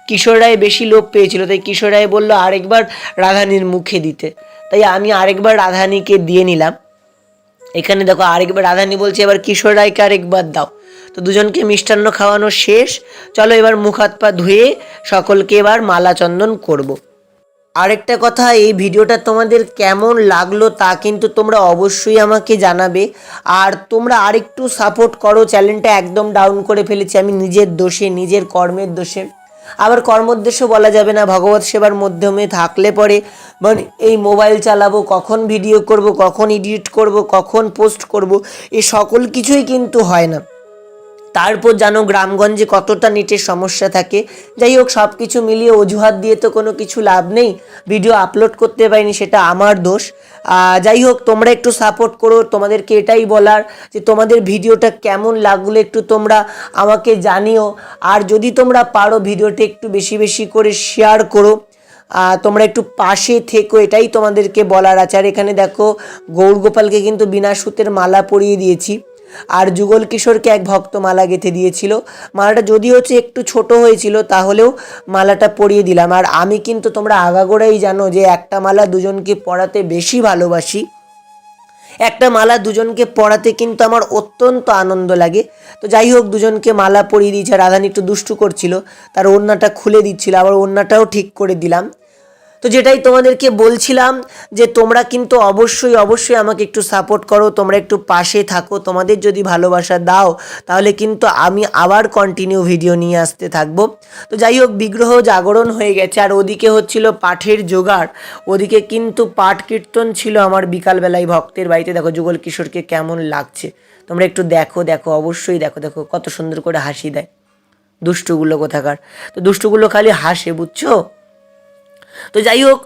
কিশোর রায় বেশি লোভ পেয়েছিল, তাই কিশোর রায় বললো আরেকবার রাধানির মুখে দিতে, তাই আমি আরেকবার রাধানিকে দিয়ে নিলাম। এখানে দেখো আরেকবার রাধানি বলছে এবার কিশোর রায়কে আরেকবার দাও। তো দুজনকে মিষ্টান্ন খাওয়ানো শেষ। চলো এবার মুখ হাত পা ধুয়ে সকলকে এবার মালা চন্দন করব। আরেকটা কথা, এই ভিডিওটা তোমাদের কেমন লাগলো তা কিন্তু তোমরা অবশ্যই আমাকে জানাবে। আর তোমরা আরেকটু সাপোর্ট করো, চ্যানেলটা একদম ডাউন করে ফেলেছি আমি নিজের দোষে, নিজের কর্মের দোষে। আবার কর্মোদ্দেশ্য বলা যাবে না, ভগবত সেবার মাধ্যমে থাকলে পরে মানে এই মোবাইল চালাবো, কখন ভিডিও করব, কখন এডিট করব, কখন পোস্ট করব, এই সকল কিছুই কিন্তু হয় না। তারপর জানো গ্রামগঞ্জে কতটা নেটের সমস্যা থাকে। যাই হোক, সব কিছু মিলিয়ে অজুহাত দিয়ে তো কোনো কিছু লাভ নেই, ভিডিও আপলোড করতে পারিনি, সেটা আমার দোষ। যাই হোক, তোমরা একটু সাপোর্ট করো। তোমাদেরকে এটাই বলার যে তোমাদের ভিডিওটা কেমন লাগলো একটু তোমরা আমাকে জানিও। আর যদি তোমরা পারো ভিডিওটা একটু বেশি বেশি করে শেয়ার করো। তোমরা একটু পাশে থেকো, এটাই তোমাদেরকে বলার আছে। আর এখানে দেখো গৌরগোপালকে কিন্তু বিনা সুতের মালা পরিয়ে দিয়েছি, আর যুগল কিশোরকে এক ভক্ত মালা গেঁথে দিয়েছিল। মালাটা যদি হচ্ছে একটু ছোট হয়েছিল তাহলেও মালাটা পরিয়ে দিলাম। আর আমি কিন্তু তোমরা আগাগোড়াই জানো যে একটা মালা দুজনকে পরাতে বেশি ভালোবাসি, একটা মালা দুজনকে পরাতে কিন্তু আমার অত্যন্ত আনন্দ লাগে। তো যাই হোক, দুজনকে মালা পরিয়ে দিয়েছে। রাধানি একটু দুষ্টু করছিল, তার ওড়নাটা খুলে দিচ্ছিল, আবার ওড়নাটাও ঠিক করে দিলাম। তো যেটাই তোমাদেরকে বলছিলাম যে তোমরা কিন্তু অবশ্যই অবশ্যই আমাকে একটু সাপোর্ট করো, তোমরা একটু পাশে থাকো। তোমাদের যদি ভালোবাসা দাও তাহলে কিন্তু আমি আবার কন্টিনিউ ভিডিও নিয়ে আসতে থাকবো। তো যাই হোক, বিগ্রহ জাগরণ হয়ে গেছে, আর ওদিকে হচ্ছিল পাঠের জোগাড়। ওদিকে কিন্তু পাঠ কীর্তন ছিল আমার বিকালবেলায় ভক্তের বাড়িতে। দেখো যুগল কিশোরকে কেমন লাগছে, তোমরা একটু দেখো, দেখো অবশ্যই দেখো, দেখো কত সুন্দর করে হাসি দেয় দুষ্টুগুলো কোথাকার। তো দুষ্টুগুলো খালি হাসে, বুঝছো। তো যাই হোক,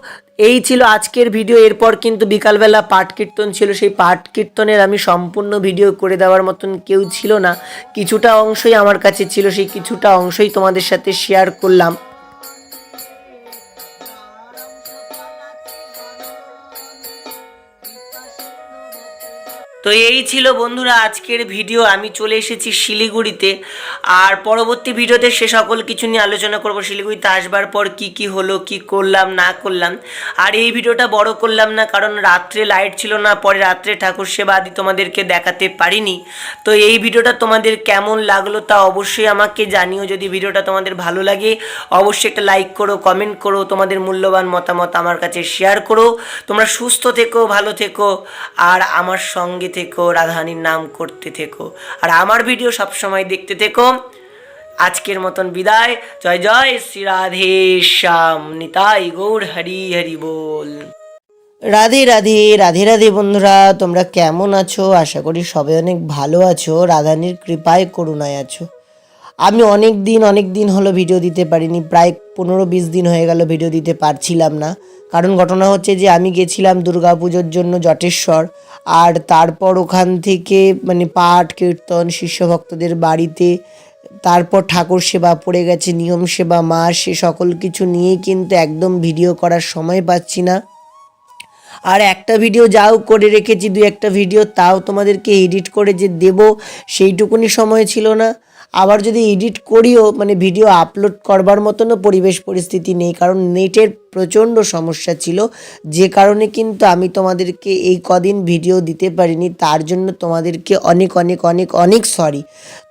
এই ছিল আজকের ভিডিও। এরপর কিন্তু বিকালবেলা পাঠ কীর্তন ছিল, সেই পাঠ কীর্তনের আমি সম্পূর্ণ ভিডিও করে দেওয়ার মতন কেউ ছিল না, কিছুটা অংশই আমার কাছে ছিল, সেই কিছুটা অংশই তোমাদের সাথে শেয়ার করলাম। তো এই ছিল বন্ধুরা আজকের ভিডিও। আমি চলে এসেছি শিলিগুড়িতে, আর পরবর্তী ভিডিওতে সে সকল কিছু নিয়ে আলোচনা করব। শিলিগুড়িতে আসবার পর কি কি হলো, কি করলাম না করলাম। আর এই ভিডিওটা বড় করলাম না, কারণ রাত্রে লাইট ছিল না, পরে রাত্রে ঠাকুর সেবা আদি তোমাদেরকে দেখাতে পারিনি। তো এই ভিডিওটা তোমাদের কেমন লাগলো তা অবশ্যই আমাকে জানিও। যদি ভিডিওটা তোমাদের ভালো লাগে অবশ্যই একটা লাইক করো, কমেন্ট করো, তোমাদের মূল্যবান মতামত আমার কাছে শেয়ার করো। তোমরা সুস্থ থেকো, ভালো থেকো, আর আমার সঙ্গে থেকো, রাধারানীর নাম করতে থেকো, আর আমার ভিডিও সবসময় দেখতে থেকো। আজকের মতন বিদায়। জয় জয় শ্রী রাধে শ্যাম, নিতাই গৌর হরি হরি বল। রাধে রাধে, রাধে রাধে বন্ধুরা, তোমরা কেমন আছো? আশা করি সবাই অনেক ভালো আছো, রাধারানীর কৃপায় করুণায় আছো। আমি অনেক দিন হলো ভিডিও দিতে পারিনি, প্রায় 15-20 দিন হয়ে গেল ভিডিও দিতে পারছিলাম না। কারণ ঘটনা হচ্ছে যে আমি গেছিলাম দুর্গা পুজোর জন্য জটেশ্বর, আর তারপর ওখান থেকে মানে পাঠ কীর্তন শিষ্য ভক্তদের বাড়িতে, তারপর ঠাকুর সেবা পড়ে গেছে, নিয়ম সেবা মাস, সে সকল কিছু নিয়েই কিন্তু একদম ভিডিও করার সময় পাচ্ছি না। আর একটা ভিডিও যাও করে রেখেছি, 2-1টা ভিডিও, তাও তোমাদেরকে এডিট করে যে দেব সেইটুকুনি সময় ছিল না। আবার যদি এডিট করিও মানে ভিডিও আপলোড করবার মতনও পরিবেশ পরিস্থিতি নেই, কারণ নেটের প্রচণ্ড সমস্যা ছিল, যে কারণে কিন্তু আমি তোমাদেরকে এই কদিন ভিডিও দিতে পারিনি। তার জন্য তোমাদেরকে অনেক অনেক অনেক অনেক সরি।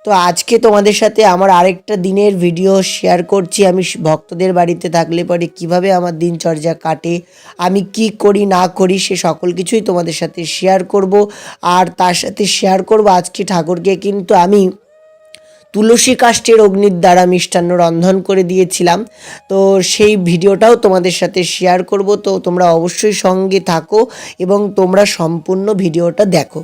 তো আজকে তোমাদের সাথে আমার আরেকটা দিনের ভিডিও শেয়ার করছি। আমি ভক্তদের বাড়িতে থাকলে পরে কিভাবে আমার দিনচর্যা কাটে, আমি কি করি না করি, সে সকল কিছুই তোমাদের সাথে শেয়ার করব। আর তার সাথে শেয়ার করব আজকে ঠাকুরকে কিন্তু আমি তুলসী কাষ্ঠের অগ্নির দ্বারা মিষ্টান্ন রন্ধন করে দিয়েছিলাম। তো সেই ভিডিওটাও তোমাদের সাথে শেয়ার করব। তো তোমরা অবশ্যই সঙ্গে থাকো এবং তোমরা সম্পূর্ণ ভিডিওটা দেখো।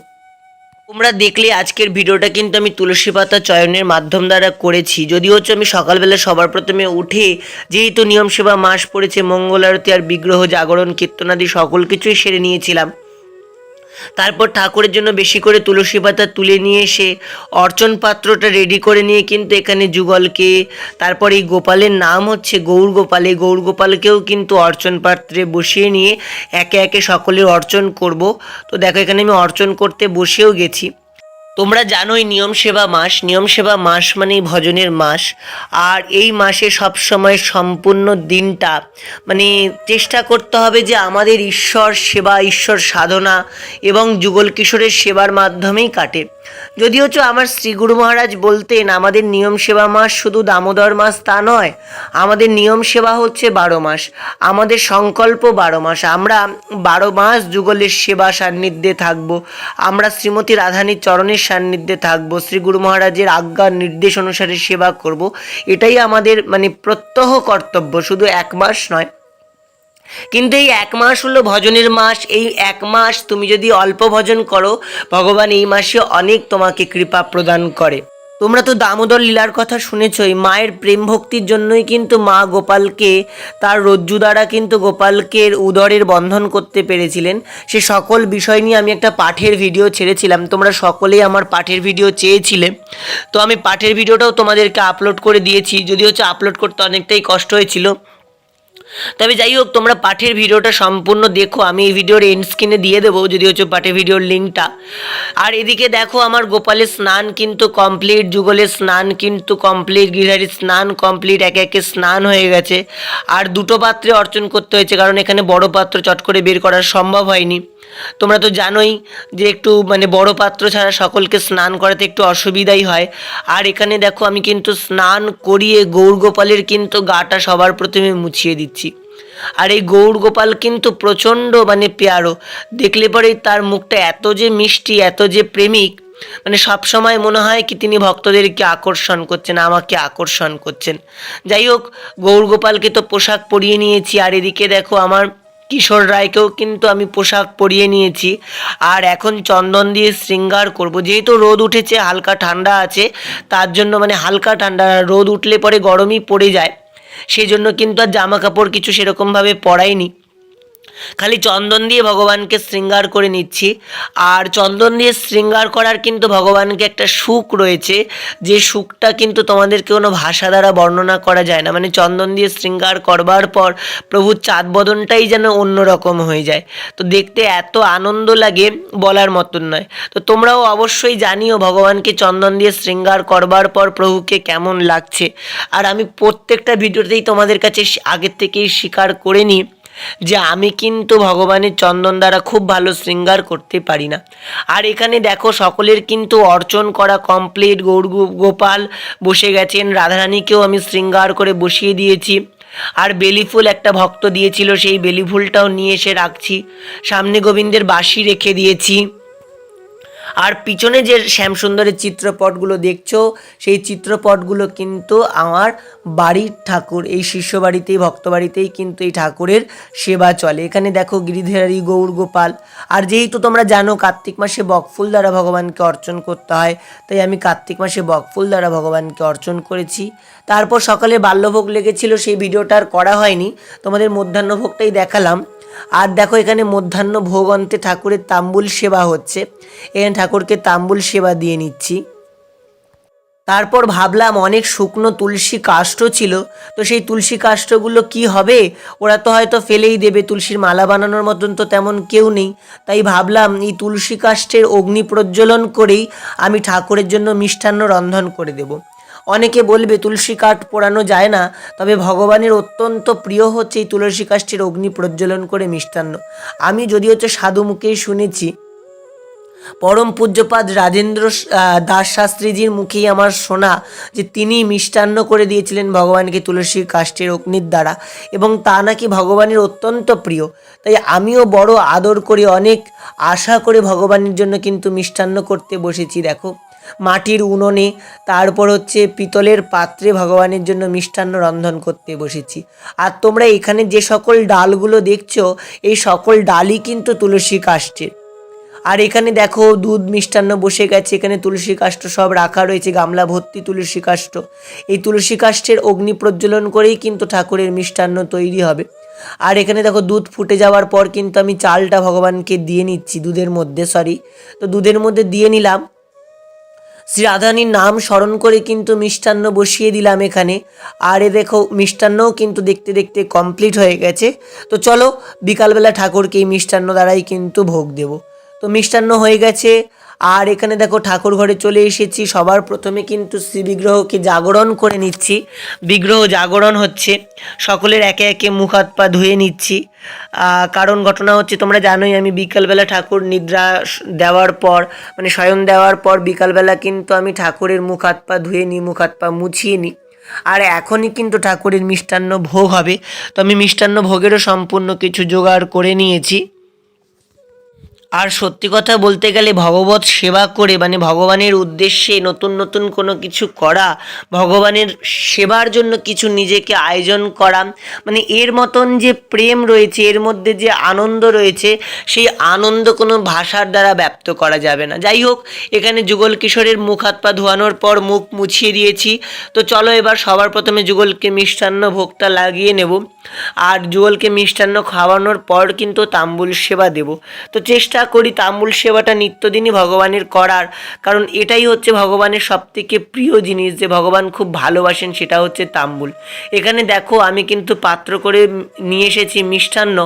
তোমরা দেখলে আজকের ভিডিওটা কিন্তু আমি তুলসী পাতা চয়নের মাধ্যম দ্বারা করেছি। যদিও হচ্ছে আমি সকালবেলা সবার প্রথমে উঠে যেহেতু নিয়ম সেবা মাস পড়েছে, মঙ্গল আরতি আর বিগ্রহ জাগরণ কীর্তনাদি সকল কিছুই সেরে নিয়েছিলাম। তারপর ঠাকুরের জন্য বেশি করে তুলসী পাতা তুলে নিয়ে এসে অর্চন পাত্রটা রেডি করে নিয়ে কিন্তু এখানে যুগলকে, তারপর এই গোপালের নাম হচ্ছে গৌর গোপাল, এই গৌর গোপালকেও কিন্তু অর্চন পাত্রে বসিয়ে নিয়ে একে একে সকলের অর্চন করব। তো দেখো এখানে আমি অর্চন করতে বসেও গেছি। তোমরা জানোই নিয়ম সেবা মাস মানেই ভজনের মাস। আর এই মাসে সবসময় সম্পূর্ণ দিনটা মানে চেষ্টা করতে হবে যে আমাদের ঈশ্বর সেবা, ঈশ্বর সাধনা এবং যুগল কিশোরের সেবার মাধ্যমেই কাটে। যদিও আমার শ্রী গুরু মহারাজ বলতেন আমাদের নিয়ম সেবা মাস শুধু দামোদর মাস তা নয়, আমাদের নিয়ম সেবা হচ্ছে 12 মাস, আমাদের সংকল্প 12 মাস। আমরা 12 মাস যুগলের সেবা সান্নিধ্যে থাকব, আমরা শ্রীমতী রাধানীর চরণের সান্নিধ্যে থাকব, শ্রী গুরু মহারাজের আজ্ঞা নির্দেশ অনুসারে সেবা করব। এটাই আমাদের প্রত্যহ কর্তব্য, শুধু 1 মাস নয়। কিন্তু এই 1 মাস হলো ভজনের মাস। এই 1 মাস তুমি যদি অল্প ভজন করো, ভগবান এই মাসে অনেক তোমাকে কৃপা প্রদান করে। তোমরা তো দামোদর লীলার কথা শুনেছই। মায়ের প্রেম ভক্তির জন্যই কিন্তু মা গোপালকে তার রজ্জু দ্বারা কিন্তু গোপালকে উদরের বন্ধন করতে পেরেছিলেন। সে সকল বিষয় নিয়ে আমি একটা পাঠের ভিডিও ছেড়েছিলাম, তোমরা সকলেই আমার পাঠের ভিডিও চেয়েছিলে। তো আমি পাঠের ভিডিওটাও তোমাদেরকে আপলোড করে দিয়েছি, যদিও আপলোড করতে অনেকটাই কষ্ট হয়েছিল। তবে যাই হোক, তোমরা পাঠের ভিডিওটা সম্পূর্ণ দেখো, আমি এই ভিডিওর এন্ড স্ক্রিনে দিয়ে দেবো যদি পাঠের ভিডিওর লিঙ্কটা। আর এদিকে দেখো আমার গোপালের স্নান কিন্তু কমপ্লিট, যুগলের স্নান কিন্তু কমপ্লিট, গিরহারির স্নান কমপ্লিট, একে একে স্নান হয়ে গেছে। আর 2টো পাত্রে অর্চন করতে হয়েছে, কারণ এখানে বড় পাত্র চট করে বের করা সম্ভব হয়নি। তোমরা তো জানোই যে একটু বড় পাত্র ছাড়া সকলকে স্নান করাতে একটু অসুবিধাই হয়। আর এখানে দেখো আমি কিন্তু স্নান করিয়ে গৌর গোপালের কিন্তু গাটা সবার প্রথমে মুছিয়ে দিচ্ছি। আর এই গৌর গোপাল কিন্তু প্রচণ্ড পেয়ারো, দেখলে পরে তার মুখটা এত যে মিষ্টি, এত যে প্রেমিক, সব সময় মনে হয় কি তিনি ভক্তদেরকে আকর্ষণ করছেন, আমাকে আকর্ষণ করছেন। যাই হোক, গৌর গোপালকে তো পোশাক পরিয়ে নিয়েছি। আর এদিকে দেখো আমার কিশোর রায়কেও কিন্তু আমি পোশাক পরিয়ে নিয়েছি। আর এখন চন্দন দিয়ে শৃঙ্গার করব। যেহেতু রোদ উঠেছে, হালকা ঠান্ডা আছে, তার জন্য হালকা ঠান্ডা, রোদ উঠলে পরে গরমই পড়ে যায়, সেই জন্য কিন্তু আর জামা কাপড় কিছু সেরকমভাবে পরাইনি, খালি চন্দন দিয়ে ভগবানকে শৃঙ্গার করে নিচ্ছি। আর চন্দন দিয়ে শৃঙ্গার করার কিন্তু ভগবানকে একটা সুখ রয়েছে, যে সুখটা কিন্তু তোমাদেরকে কোনো ভাষা দ্বারা বর্ণনা করা যায় না। চন্দন দিয়ে শৃঙ্গার করবার পর প্রভুর চাঁদ বদনটাই যেন অন্যরকম হয়ে যায়। তো দেখতে এত আনন্দ লাগে, বলার মতন নয়। তো তোমরাও অবশ্যই জানিও ভগবানকে চন্দন দিয়ে শৃঙ্গার করবার পর প্রভুকে কেমন লাগছে। আর আমি প্রত্যেকটা ভিডিওতেই তোমাদের কাছে আগের থেকেই স্বীকার করে নিই যে আমি কিন্তু ভগবানের চন্দন দ্বারা খুব ভালো শৃঙ্গার করতে পারি না। আর এখানে দেখো সকলের কিন্তু অর্চন করা কমপ্লিট, গৌর গোপাল বসে গেছেন, রাধারানীকেও আমি শৃঙ্গার করে বসিয়ে দিয়েছি। আর বেলি ফুল একটা ভক্ত দিয়েছিল, সেই বেলি ফুলটাও নিয়ে এসে রাখছি। সামনে গোবিন্দের বাঁশি রেখে দিয়েছি। আর পিছনে যে শ্যামসুন্দরের চিত্রপটগুলো দেখছো, সেই চিত্রপটগুলো কিন্তু আমার বাড়ির ঠাকুর, এই শিষ্য বাড়িতেই, ভক্ত বাড়িতেই কিন্তু এই ঠাকুরের সেবা চলে। এখানে দেখো গিরিধারী গৌর গোপাল। আর যেহেতু তোমরা জানো কার্তিক মাসে বকফুল দ্বারা ভগবানকে অর্চন করতে হয়, তাই আমি কার্তিক মাসে বকফুল দ্বারা ভগবানকে অর্চন করেছি। তারপর সকালে বাল্যভোগ লেগেছিল, সেই ভিডিওটা আর করা হয়নি, তোমাদের মধ্যাহ্নভোগটাই দেখালাম। আর দেখো এখানে মধ্যাহ্ন ভোগ অন্তে ঠাকুরের তাম্বুল সেবা হচ্ছে, এখানে ঠাকুরকে তাম্বুল সেবা দিয়ে নিচ্ছি। তারপর ভাবলাম অনেক শুকনো তুলসী কাষ্ঠ ছিল, তো সেই তুলসী কাষ্ঠগুলো কি হবে, ওরা তো হয়তো ফেলেই দেবে, তুলসীর মালা বানানোর মতন তো তেমন কেউ নেই। তাই ভাবলাম এই তুলসী কাষ্ঠের অগ্নি প্রজ্বলন করেই আমি ঠাকুরের জন্য মিষ্টান্ন রন্ধন করে দেব। অনেকে বলবে তুলসী কাঠ পোড়ানো যায় না, তবে ভগবানের অত্যন্ত প্রিয় হচ্ছে এই তুলসী কাষ্ঠের অগ্নি প্রজ্বলন করে মিষ্টান্ন। আমি যদিও সাধু মুখেই শুনেছি, পরম পূজ্যপাদ রাজেন্দ্র দাস শাস্ত্রীজির মুখেই আমার শোনা যে তিনি মিষ্টান্ন করে দিয়েছিলেন ভগবানকে তুলসী কাষ্ঠের অগ্নির দ্বারা, এবং তা নাকি ভগবানের অত্যন্ত প্রিয়। তাই আমিও বড় আদর করে, অনেক আশা করে ভগবানের জন্য কিন্তু মিষ্টান্ন করতে বসেছি। দেখো মাটির উনুনে, তারপর পিতলের পাত্রে ভগবানের জন্য মিষ্টান্ন রন্ধন করতে বসেছি। আর তোমরা এখানে যে সকল ডালগুলো দেখছো, এই সকল ডালই কিন্তু তুলসী কাষ্ঠের। আর এখানে দেখো দুধ মিষ্টান্ন বসে গেছে, এখানে তুলসী কাষ্ঠ সব রাখা রয়েছে, গামলা ভর্তি তুলসী কাষ্ঠ। এই তুলসী কাষ্ঠের অগ্নি প্রজ্বলন করেই কিন্তু ঠাকুরের মিষ্টান্ন তৈরি হবে। আর এখানে দেখো দুধ ফুটে যাওয়ার পর কিন্তু আমি চালটা ভগবানকে দিয়ে নিচ্ছি দুধের মধ্যে, তো দুধের মধ্যে দিয়ে নিলাম। শ্রী রাধারানীর নাম স্মরণ করে কিন্তু মিষ্টান্ন বসিয়ে দিলাম এখানে। আর এ দেখো মিষ্টান্নও কিন্তু দেখতে দেখতে কমপ্লিট হয়ে গেছে। তো চলো বিকালবেলা ঠাকুরকে এই মিষ্টান্ন দ্বারাই কিন্তু ভোগ দেব। তো মিষ্টান্ন হয়ে গেছে। আর এখানে দেখো ঠাকুর ঘরে চলে এসেছি। সবার প্রথমে কিন্তু শ্রী বিগ্রহকে জাগরণ করে নিচ্ছি। বিগ্রহ জাগরণ হচ্ছে, সকলের একে একে মুখ হাত পা ধুয়ে নিচ্ছি। কারণ ঘটনা হচ্ছে তোমরা জানোই, আমি বিকালবেলা ঠাকুর নিদ্রা দেওয়ার পর মানে শয়ন দেওয়ার পর বিকালবেলা কিন্তু আমি ঠাকুরের মুখ হাত পা ধুয়ে নিই, মুখ হাত পা মুছিয়ে নিই। আর এখনই কিন্তু ঠাকুরের মিষ্টান্ন ভোগ হবে। তো আমি মিষ্টান্ন ভোগেরও সম্পূর্ণ কিছু জোগাড় করে নিয়েছি। আর সত্যি কথা বলতে গেলে ভগবত সেবা করে মানে ভগবানের উদ্দেশ্যে নতুন নতুন কোনো কিছু করা, ভগবানের সেবার জন্য কিছু নিজেকে আয়োজন করা, মানে এর মতন যে প্রেম রয়েছে, এর মধ্যে যে আনন্দ রয়েছে, সেই আনন্দ কোনো ভাষার দ্বারা ব্যক্ত করা যাবে না। যাই হোক, এখানে যুগল কিশোরের মুখ হাত পা ধোয়ানোর পর মুখ মুছিয়ে দিয়েছি। তো চলো এবার সবার প্রথমে যুগলকে মিষ্টান্ন ভোগটা লাগিয়ে নেব। আর যুগলকে মিষ্টান্ন খাওয়ানোর পর কিন্তু তাম্বুল সেবা দেব। তো চেষ্টা করি তাম্বুল সেবাটা নিত্যদিনই ভগবানের করার, কারণ এটাই হচ্ছে ভগবানের সবথেকে প্রিয় জিনিস, যে ভগবান খুব ভালোবাসেন, সেটা হচ্ছে তাম্বুল। এখানে দেখো আমি কিন্তু পাত্র করে নিয়ে এসেছি মিষ্টান্ন,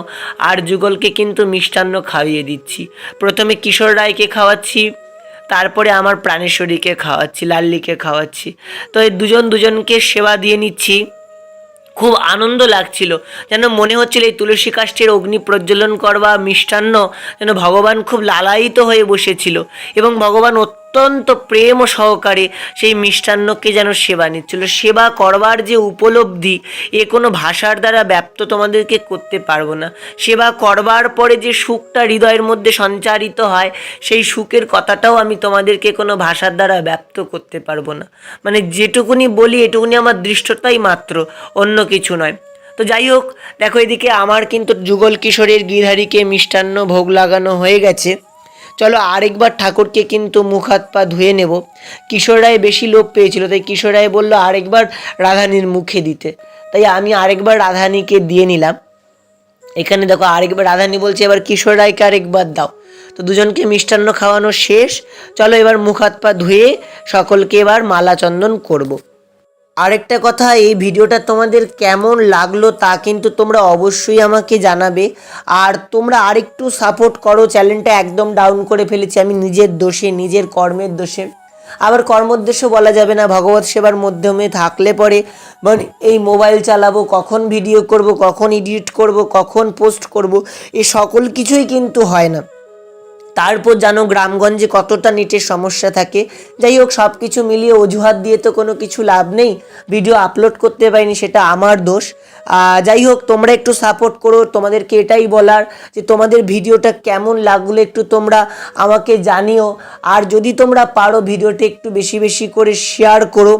আর যুগলকে কিন্তু মিষ্টান্ন খাইয়ে দিচ্ছি। প্রথমে কিশোর রায়কে খাওয়াচ্ছি, তারপরে আমার প্রাণেশ্বরীকে খাওয়াচ্ছি, লাল্লিকে খাওয়াচ্ছি। তো এই দুজনকে সেবা দিয়ে নিচ্ছি। খুব আনন্দ লাগছিল, যেন মনে হচ্ছিল এই তুলসী কাষ্ঠের অগ্নি প্রজ্বলন করবা মিষ্টান্ন যেন ভগবান খুব লালায়িত হয়ে বসেছিল, এবং ভগবান অত্যন্ত প্রেম ও সহকারে সেই মিষ্টান্নকে যেন সেবা নিচ্ছিল। সেবা করবার যে উপলব্ধি, এ কোনো ভাষার দ্বারা ব্যক্ত তোমাদেরকে করতে পারবো না। সেবা করবার পরে যে সুখটা হৃদয়ের মধ্যে সঞ্চারিত হয়, সেই সুখের কথাটাও আমি তোমাদেরকে কোনো ভাষার দ্বারা ব্যক্ত করতে পারবো না। মানে যেটুকুনি বলি এটুকুনি আমার দৃষ্টতাই মাত্র, অন্য কিছু নয়। তো যাই হোক, দেখো এদিকে আমার কিন্তু যুগল কিশোরের গিরহারিকে মিষ্টান্ন ভোগ লাগানো হয়ে গেছে। চলো আরেকবার ঠাকুরকে কিন্তু মুখ হাত পা ধুয়ে নেব। কিশোর রায় বেশি লোভ পেয়েছিল, তাই কিশোর রায় বললো আরেকবার রাধানীর মুখে দিতে, তাই আমি আরেকবার রাধানীকে দিয়ে নিলাম। এখানে দেখো আরেকবার রাধানী বলছে এবার কিশোর রায়কে আরেকবার দাও। তো দুজনকে মিষ্টান্ন খাওয়ানো শেষ। চলো এবার মুখ হাত পা ধুয়ে সকলকে এবার মালা চন্দন করব। আরেকটা কথা, এই ভিডিওটা তোমাদের কেমন লাগলো তা কিন্তু তোমরা অবশ্যই আমাকে জানাবে। আর তোমরা আরেকটু সাপোর্ট করো, চ্যানেলটা একদম ডাউন করে ফেলেছি আমি নিজের দোষে, নিজের কর্মের দোষে। আবার কর্মোদ্দেশ্য বলা যাবে না, ভগবত সেবার মাধ্যমে থাকলে পরে মানে এই মোবাইল চালাবো, কখন ভিডিও করব, কখন এডিট করব, কখন পোস্ট করব, এ সকল কিছুই কিন্তু হয় না। তারপর জানো গ্রামগঞ্জে কতটা নেটের সমস্যা থাকে। যাই হোক, সব কিছু মিলিয়ে অজুহাত দিয়ে তো কোনো কিছু লাভ নেই, ভিডিও আপলোড করতে পারিনি, সেটা আমার দোষ। যাই হোক, তোমরা একটু সাপোর্ট করো। তোমাদেরকে এটাই বলার যে তোমাদের ভিডিওটা কেমন লাগলো একটু তোমরা আমাকে জানিও। আর যদি তোমরা পারো ভিডিওটা একটু বেশি বেশি করে শেয়ার করো।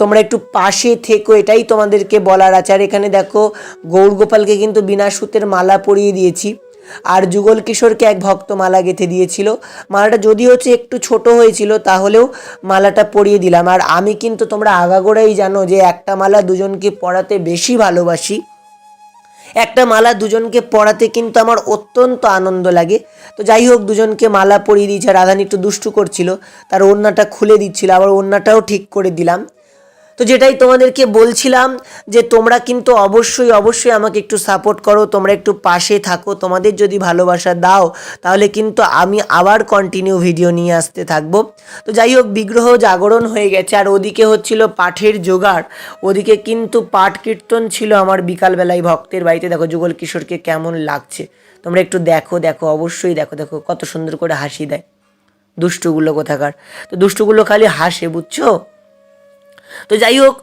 তোমরা একটু পাশে থেকো, এটাই তোমাদেরকে বলার আছে। আর এখানে দেখো গৌরগোপালকে কিন্তু বিনা সুতের মালা পরিয়ে দিয়েছি, আর যুগল কিশোরকে এক ভক্ত মালা গেঁথে দিয়েছিল। মালাটা যদি হচ্ছে একটু ছোট হয়েছিল, তাহলেও মালাটা পরিয়ে দিলাম। আর আমি কিন্তু তোমরা আগাগোড়াই জানো যে একটা মালা দুজনকে পরাতে বেশি ভালোবাসি, একটা মালা দুজনকে পরাতে কিন্তু আমার অত্যন্ত আনন্দ লাগে। তো যাই হোক, দুজনকে মালা পরিয়ে দিয়েছে। রাধানী একটু দুষ্টু করছিল, তার ওড়নাটা খুলে দিচ্ছিল, আবার ওড়নাটাও ঠিক করে দিলাম। তো যেটাই তোমাদেরকে বলছিলাম যে তোমরা কিন্তু অবশ্যই অবশ্যই আমাকে একটু সাপোর্ট করো, তোমরা একটু পাশে থাকো। তোমাদের যদি ভালোবাসা দাও তাহলে কিন্তু আমি আবার কন্টিনিউ ভিডিও নিয়ে আসতে থাকবো। তো যাই হোক, বিগ্রহ জাগরণ হয়ে গেছে। আর ওদিকে হচ্ছিল পাঠের জোগাড়, ওদিকে কিন্তু পাঠ কীর্তন ছিল আমার বিকালবেলায় ভক্তের বাড়িতে। দেখো যুগল কিশোরকে কেমন লাগছে তোমরা একটু দেখো, দেখো অবশ্যই দেখো, দেখো কত সুন্দর করে হাসি দেয় দুষ্টুগুলো কোথাকার। তো দুষ্টুগুলো খালি হাসে, বুঝছো। তো যাই হোক,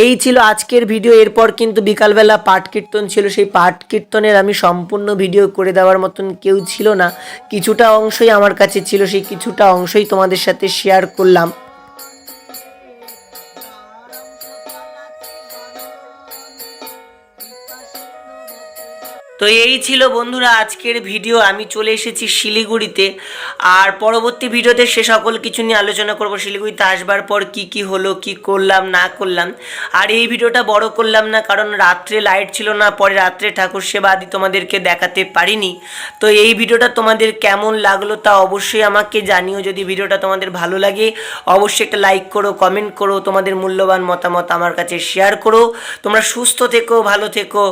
এই ছিল আজকের ভিডিও। এরপর কিন্তু বিকালবেলা পাঠ কীর্তন ছিল, সেই পাঠ কীর্তনের আমি সম্পূর্ণ ভিডিও করে দেওয়ার মতন কেউ ছিল না, কিছুটা অংশই আমার কাছে ছিল, সেই কিছুটা অংশই তোমাদের সাথে শেয়ার করলাম। তো এই ছিল বন্ধুরা আজকের ভিডিও। আমি চলে এসেছি শিলিগুড়িতে, আর পরবর্তী ভিডিওতে সে সকল কিছু নিয়ে আলোচনা করব। শিলিগুড়িতে আসবার পর কি কি হলো, কি করলাম না করলাম। আর এই ভিডিওটা বড় করলাম না, কারণ রাত্রে লাইট ছিল না, পরে রাত্রে ঠাকুর সেবা আদি তোমাদেরকে দেখাতে পারিনি। তো এই ভিডিওটা তোমাদের কেমন লাগলো তা অবশ্যই আমাকে জানিও। যদি ভিডিওটা তোমাদের ভালো লাগে অবশ্যই একটা লাইক করো, কমেন্ট করো, তোমাদের মূল্যবান মতামত আমার কাছে শেয়ার করো। তোমরা সুস্থ থেকো, ভালো থেকো,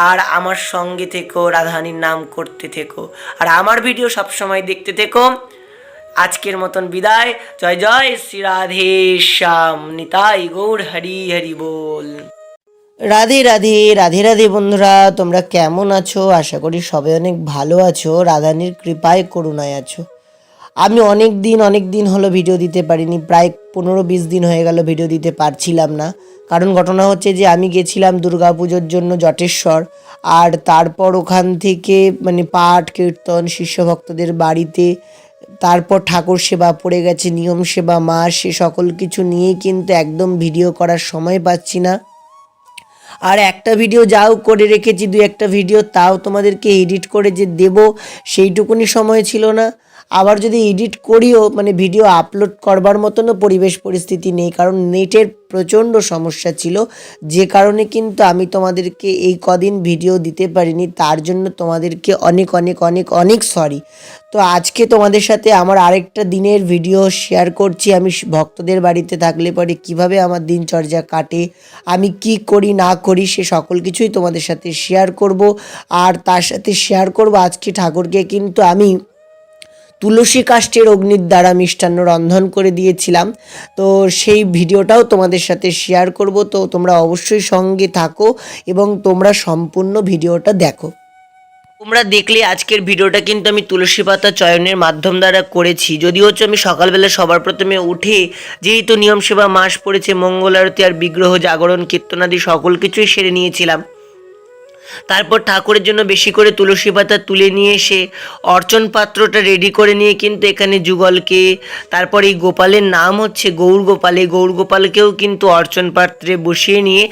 আর আমার সঙ্গে থেকো, রাধারানীর নাম করতে থেকো, আর আমার ভিডিও সবসময় দেখতে থেকো। আজকের মতন বিদায়। জয় জয় শ্রী রাধে শ্যাম, নিতাই গৌর হরি হরি বল। রাধে রাধে, রাধে রাধে বন্ধুরা, তোমরা কেমন আছো? আশা করি সবাই অনেক ভালো আছো, রাধারানীর কৃপায় করুণায় আছো। আমি অনেক দিন হলো ভিডিও দিতে পারিনি, প্রায় 15-20 দিন হয়ে গেল ভিডিও দিতে পারছিলাম না। কারণ ঘটনা হচ্ছে যে আমি গেছিলাম দুর্গাপুজোর জন্য জটেশ্বর, আর তারপর ওখান থেকে পাঠ কীর্তন শিষ্য ভক্তদের বাড়িতে, তারপর ঠাকুর সেবা পড়ে গেছে, নিয়ম সেবা মাস, সে সকল কিছু নিয়েই কিন্তু একদম ভিডিও করার সময় পাচ্ছি না। আর একটা ভিডিও যাও করে রেখেছি, 2-1টা ভিডিও, তাও তোমাদেরকে এডিট করে যে দেব সেইটুকুনি সময় ছিল না। আবার যদি এডিট করিও ভিডিও আপলোড করবার মতনও পরিবেশ পরিস্থিতি নেই, কারণ নেটের প্রচণ্ড সমস্যা ছিল, যে কারণে কিন্তু আমি তোমাদেরকে এই কদিন ভিডিও দিতে পারিনি। তার জন্য তোমাদেরকে অনেক সরি। তো আজকে তোমাদের সাথে আমার আরেকটা দিনের ভিডিও শেয়ার করছি। আমি ভক্তদের বাড়িতে থাকলে পরে কিভাবে আমার দিনচর্যা কাটে, আমি কি করি না করি, সে সকল কিছুই তোমাদের সাথে শেয়ার করব। আর তার সাথে শেয়ার করব আজকে ঠাকুরকে কিন্তু আমি তুলসী কাষ্ঠের অগ্নির দ্বারা মিষ্টান্ন রন্ধন করে দিয়েছিলাম। তো সেই ভিডিওটাও তোমাদের সাথে শেয়ার করব। তো তোমরা অবশ্যই সঙ্গে থাকো এবং তোমরা সম্পূর্ণ ভিডিওটা দেখো। তোমরা দেখলে আজকের ভিডিওটা কিন্তু আমি তুলসী পাতা চয়নের মাধ্যম দ্বারা করেছি। যদিও হচ্ছে আমি সকালবেলা সবার প্রথমে উঠে, যেহেতু নিয়ম সেবা মাস পড়েছে, মঙ্গল আরতি আর বিগ্রহ জাগরণ কীর্তনাদি সকল কিছুই সেরে নিয়েছিলাম। তারপর ঠাকুরের জন্য বেশি করে তুলসী পাতা তুলে নিয়ে এসে অর্চন পাত্রটা রেডি করে নিয়ে কিন্তু এখানে যুগলকে, তারপর এই গোপালের নাম হচ্ছে গৌর গোপাল, এই গৌর গোপালকেও কিন্তু অর্চন পাত্রে বসিয়ে নিয়ে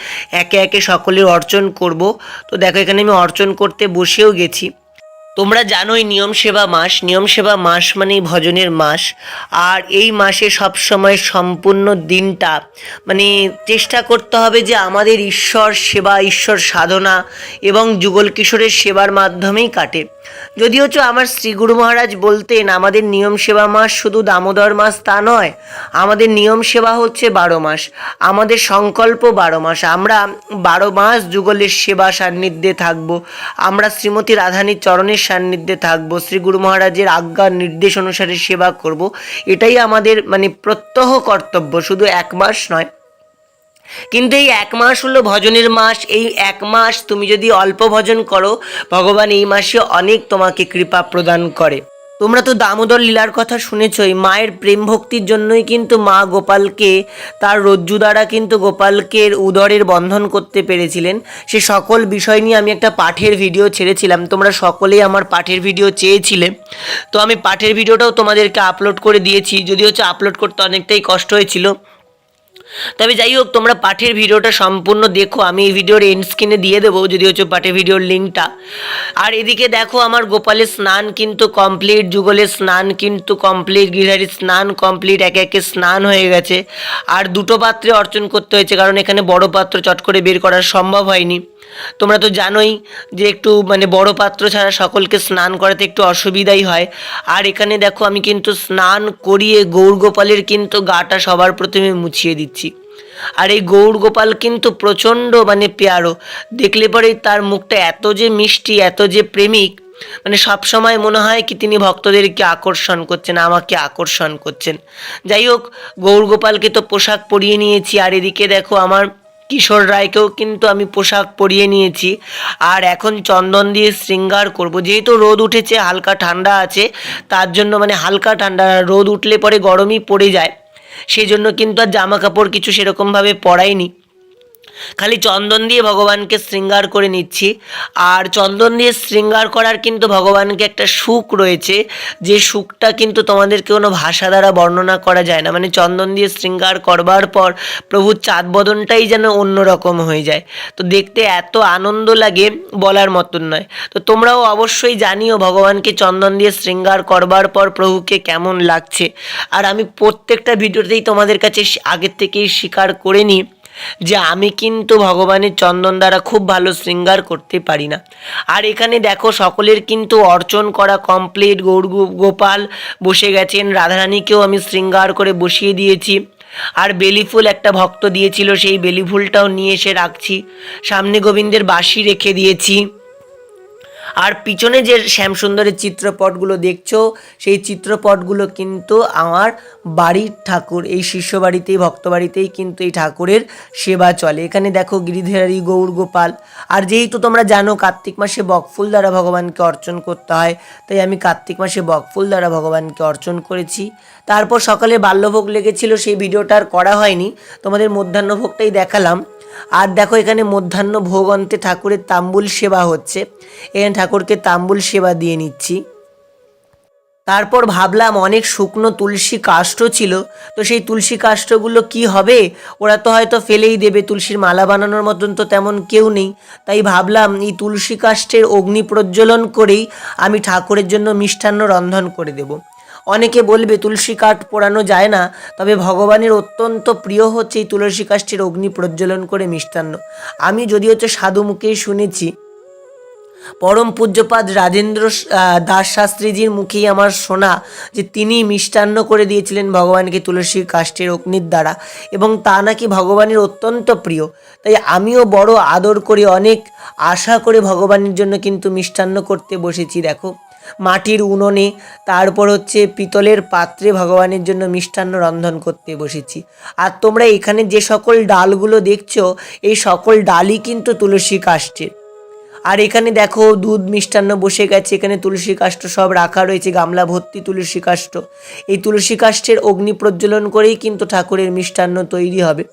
একে একে সকলের অর্চন করব। তো দেখো এখানে আমি অর্চন করতে বসেও গেছি। তোমরা জানোই নিয়ম সেবা মাস মানেই ভজনের মাস। আর এই মাসে সবসময় সম্পূর্ণ দিনটা চেষ্টা করতে হবে যে আমাদের ঈশ্বর সেবা, ঈশ্বর সাধনা এবং যুগল কিশোরের সেবার মাধ্যমেই কাটে। যদিও আমার শ্রীগুরু মহারাজ বলতেন আমাদের নিয়ম সেবা মাস শুধু দামোদর মাস তা নয়, আমাদের নিয়ম সেবা হচ্ছে 12 মাস, আমাদের সংকল্প 12 মাস। আমরা 12 মাস যুগলের সেবা সান্নিধ্যে থাকবো, আমরা শ্রীমতী রাধারানীর চরণের সান্নিধ্যে থাকবো, শ্রী গুরু মহারাজের আজ্ঞা নির্দেশ অনুসারে সেবা করব। এটাই আমাদের প্রত্যহ কর্তব্য, শুধু 1 মাস নয়। কিন্তু এই 1 মাস হলো ভজনের মাস। এই 1 মাস তুমি যদি অল্প ভজন করো, ভগবান এই মাসে অনেক তোমাকে কৃপা প্রদান করে। তোমরা তো দামোদর লীলার কথা শুনেছই। মায়ের প্রেম ভক্তির জন্যই কিন্তু মা গোপালকে তার রজ্জু দ্বারা কিন্তু গোপালকে উদরের বন্ধন করতে পেরেছিলেন। সে সকল বিষয় নিয়ে আমি একটা পাঠের ভিডিও ছেড়েছিলাম, তোমরা সকলেই আমার পাঠের ভিডিও চেয়েছিলে। তো আমি পাঠের ভিডিওটাও তোমাদেরকে আপলোড করে দিয়েছি, যদিও আপলোড করতে অনেকটাই কষ্ট হয়েছিল। তবে যাই হোক, তোমরা পাঠের ভিডিওটা সম্পূর্ণ দেখো, আমি এই ভিডিওর এন্ড স্ক্রিনে দিয়ে দেবো যদি পাঠের ভিডিওর লিঙ্কটা। আর এদিকে দেখো আমার গোপালের স্নান কিন্তু কমপ্লিট, যুগলের স্নান কিন্তু কমপ্লিট, গিরহারির স্নান কমপ্লিট, একে একে স্নান হয়ে গেছে। আর 2টো পাত্রে অর্চন করতে হয়েছে, কারণ এখানে বড় পাত্র চট করে বের করা সম্ভব হয়নি। তোমরা তো জানোই যে একটু বড় পাত্র ছাড়া সকলকে স্নান করাতে একটু অসুবিধাই হয়। আর এখানে দেখো আমি কিন্তু স্নান করিয়ে গৌর গোপালের কিন্তু গাটা সবার প্রথমে মুছিয়ে দিচ্ছি। আর এই গৌর গোপাল কিন্তু প্রচণ্ড পেয়ারো, দেখলে পরেই তার মুখটা এত যে মিষ্টি, এত যে প্রেমিক, সব সময় মনে হয় কি তিনি ভক্তদেরকে আকর্ষণ করছেন, আমাকে আকর্ষণ করছেন। যাই হোক, গৌর গোপালকে তো পোশাক পরিয়ে নিয়েছি। আর এদিকে দেখো আমার কিশোর রায়কেও কিন্তু আমি পোশাক পরিয়ে নিয়েছি। আর এখন চন্দন দিয়ে শৃঙ্গার করব। যেহেতু রোদ উঠেছে, হালকা ঠান্ডা আছে, তার জন্য হালকা ঠান্ডা, রোদ উঠলে পরে গরমই পড়ে যায়, সেই জন্য কিন্তু আর জামা কাপড় কিছু সেরকমভাবে পরাইনি। খালি চন্দন দিয়ে ভগবানকে শৃঙ্গার করে নিচ্ছি। আর চন্দন দিয়ে শৃঙ্গার করার কিন্তু ভগবানকে একটা সুখ রয়েছে, যে সুখটা কিন্তু তোমাদেরকে কোনো ভাষা দ্বারা বর্ণনা করা যায় না। মানে চন্দন দিয়ে শৃঙ্গার করবার পর প্রভুর চাঁদ বদনটাই যেন অন্যরকম হয়ে যায়। তো দেখতে এত আনন্দ লাগে, বলার মতন নয়। তো তোমরাও অবশ্যই জানিও ভগবানকে চন্দন দিয়ে শৃঙ্গার করবার পর প্রভুকে কেমন লাগছে। আর আমি প্রত্যেকটা ভিডিওতেই তোমাদের কাছে আগের থেকেই স্বীকার করে নিই যে আমি কিন্তু ভগবানের চন্দন দ্বারা খুব ভালো শৃঙ্গার করতে পারি না। আর এখানে দেখো সকলের কিন্তু অর্চন করা কমপ্লিট। গৌর গোপাল বসে গেছেন, রাধারানীকেও আমি শৃঙ্গার করে বসিয়ে দিয়েছি। আর বেলি ফুল একটা ভক্ত দিয়েছিল, সেই বেলি ফুলটাও নিয়ে এসে রাখছি। সামনে গোবিন্দের বাঁশি রেখে দিয়েছি। আর পিছনে যে শ্যামসুন্দরের চিত্রপটগুলো দেখছো, সেই চিত্রপটগুলো কিন্তু আমার বাড়ির ঠাকুর। এই শিষ্য বাড়িতেই, ভক্ত বাড়িতেই কিন্তু এই ঠাকুরের সেবা চলে। এখানে দেখো গিরিধারী গৌর গোপাল। আর যেহেতু তোমরা জানো কার্তিক মাসে বকফুল দ্বারা ভগবানকে অর্চন করতে হয়, তাই আমি কার্তিক মাসে বকফুল দ্বারা ভগবানকে অর্চন করেছি। তারপর সকালে বাল্যভোগ লেগেছিল, সেই ভিডিওটা আর করা হয়নি, তোমাদের মধ্যাহ্নভোগটাই দেখালাম। আর দেখো এখানে মধ্যাহ্ন ভোগ অন্তে ঠাকুরের তাম্বুল সেবা হচ্ছে। এখানে ঠাকুরকে তাম্বুল সেবা দিয়ে নিচ্ছি। তারপর ভাবলাম অনেক শুকনো তুলসী কাষ্ঠ ছিল, তো সেই তুলসী কাষ্ঠগুলো কি হবে, ওরা তো হয়তো ফেলেই দেবে, তুলসীর মালা বানানোর মতন তো তেমন কেউ নেই। তাই ভাবলাম এই তুলসী কাষ্ঠের অগ্নি প্রজ্বলন করেই আমি ঠাকুরের জন্য মিষ্টান্ন রন্ধন করে দেব। অনেকে বলবে তুলসী কাঠ পোড়ানো যায় না, তবে ভগবানের অত্যন্ত প্রিয় হচ্ছে এই তুলসী কাষ্ঠের অগ্নি প্রজ্বলন করে মিষ্টান্ন। আমি যদি হচ্ছে সাধু মুখেই শুনেছি, পরম পূজ্যপাদ রাজেন্দ্র দাস শাস্ত্রীজির মুখেই আমার শোনা যে তিনি মিষ্টান্ন করে দিয়েছিলেন ভগবানকে তুলসী কাষ্ঠের অগ্নির দ্বারা, এবং তা নাকি ভগবানের অত্যন্ত প্রিয়। তাই আমিও বড় আদর করে, অনেক আশা করে ভগবানের জন্য কিন্তু মিষ্টান্ন করতে বসেছি। দেখো মাটির উনুনে, তারপর হচ্ছে পিতলের পাত্রে ভগবানের জন্য মিষ্টান্ন রন্ধন করতে বসেছি। আর তোমরা এখানে যে সকল ডালগুলো দেখছো, এই সকল ডালই কিন্তু তুলসী কাষ্ঠের। আর এখানে দেখো দুধ মিষ্টান্ন বসে গেছে, এখানে তুলসী কাষ্ঠ সব রাখা রয়েছে, গামলা ভর্তি তুলসী কাষ্ঠ। এই তুলসী কাষ্ঠের অগ্নি প্রজ্বলন করেই কিন্তু ঠাকুরের মিষ্টান্ন তৈরি হবে।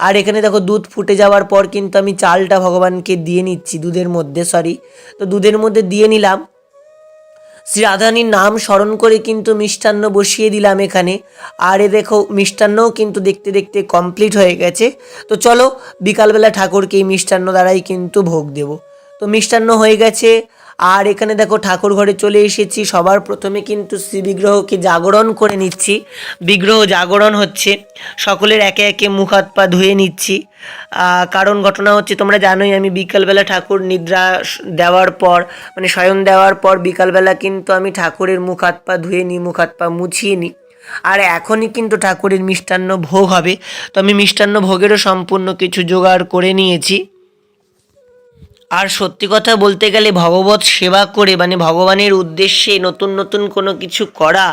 আর এখানে দেখো দুধ ফুটে যাওয়ার পর কিন্তু আমি চালটা ভগবানকে দিয়ে নিচ্ছি, দুধের মধ্যে দিয়ে নিলাম। শ্রী রাধারানীর নাম স্মরণ করে কিন্তু মিষ্টান্ন বসিয়ে দিলাম এখানে। আর এ দেখো মিষ্টান্নও কিন্তু দেখতে দেখতে কমপ্লিট হয়ে গেছে। তো চলো বিকালবেলা ঠাকুরকে এই মিষ্টান্ন দ্বারাই কিন্তু ভোগ দেব। তো মিষ্টান্ন হয়ে গেছে। আর এখানে দেখো ঠাকুর ঘরে চলে এসেছি। সবার প্রথমে কিন্তু শ্রী বিগ্রহকে জাগরণ করে নিচ্ছি। বিগ্রহ জাগরণ হচ্ছে, সকলের একে একে মুখ হাত পা ধুয়ে নিচ্ছি। কারণ ঘটনা হচ্ছে তোমরা জানোই, আমি বিকালবেলা ঠাকুর নিদ্রা দেওয়ার পর, মানে শয়ন দেওয়ার পর বিকালবেলা কিন্তু আমি ঠাকুরের মুখ হাত পা ধুয়ে নিই, মুখ হাত পা মুছিয়ে নিই। আর এখনই কিন্তু ঠাকুরের মিষ্টান্ন ভোগ হবে, তো আমি মিষ্টান্ন ভোগেরও সম্পূর্ণ কিছু জোগাড় করে নিয়েছি। আর সত্যি কথা বলতে গেলে ভগবত সেবা করে, মানে ভগবানের উদ্দেশ্যে নতুন নতুন কোনো কিছু করা,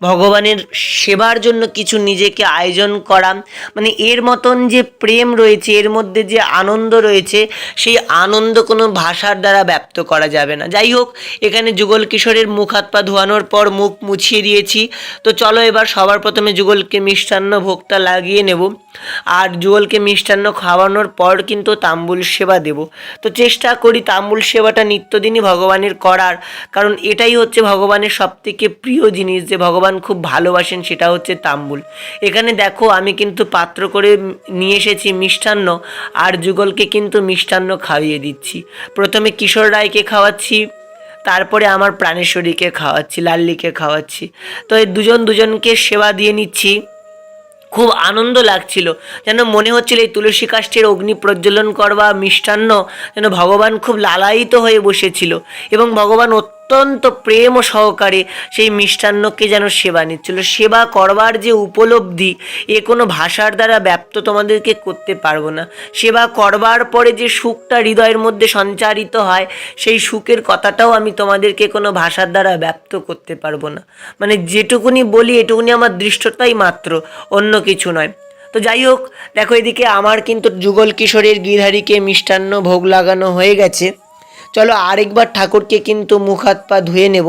ভগবানের সেবার জন্য কিছু নিজেকে আয়োজন করা, মানে এর মতন যে প্রেম রয়েছে, এর মধ্যে যে আনন্দ রয়েছে, সেই আনন্দ কোনো ভাষার দ্বারা ব্যক্ত করা যাবে না। যাই হোক, এখানে যুগল কিশোরের মুখ হাত পা ধোয়ানোর পর মুখ মুছিয়ে দিয়েছি। তো চলো এবার সবার প্রথমে যুগলকে মিষ্টান্ন ভোগটা লাগিয়ে নেব। আর যুগলকে মিষ্টান্ন খাওয়ানোর পর কিন্তু তাম্বুল সেবা দেব। তো চেষ্টা করি তাম্বুল সেবাটা নিত্যদিনই ভগবানের করার, কারণ এটাই হচ্ছে ভগবানের সবথেকে প্রিয় জিনিস, যে ভগবান খুব ভালোবাসেন, সেটা হচ্ছে তাম্বুল। এখানে দেখো আমি কিন্তু পাত্র করে নিয়ে এসেছি মিষ্টান্ন, আর যুগলকে কিন্তু মিষ্টান্ন খাইয়ে দিচ্ছি। প্রথমে কিশোর রায়কে খাওয়াচ্ছি, তারপরে আমার প্রাণেশ্বরীকে খাওয়াচ্ছি, লাল্লিকে খাওয়াচ্ছি। তো এই দুজনকে সেবা দিয়ে নিচ্ছি। খুব আনন্দ লাগছিল, যেন মনে হচ্ছিল এই তুলসী কাষ্ঠের অগ্নি প্রজ্বলন করবা মিষ্টান্ন যেন ভগবান খুব লালায়িত হয়ে বসেছিল, এবং ভগবান অত্যন্ত প্রেম ও সহকারে সেই মিষ্টান্নকে যেন সেবা নিচ্ছিল। সেবা করবার যে উপলব্ধি, এ কোনো ভাষার দ্বারা ব্যক্ত তোমাদেরকে করতে পারবো না। সেবা করবার পরে যে সুখটা হৃদয়ের মধ্যে সঞ্চারিত হয়, সেই সুখের কথাটাও আমি তোমাদেরকে কোনো ভাষার দ্বারা ব্যক্ত করতে পারবো না। মানে যেটুকুনি বলি এটুকুনি আমার দৃষ্টতাই মাত্র, অন্য কিছু নয়। তো যাই হোক, দেখো এদিকে আমার কিন্তু যুগল কিশোরের গিরধারীকে মিষ্টান্ন ভোগ লাগানো হয়ে গেছে। চলো আরেকবার ঠাকুরকে কিন্তু মুখ হাত পা ধুয়ে নেব।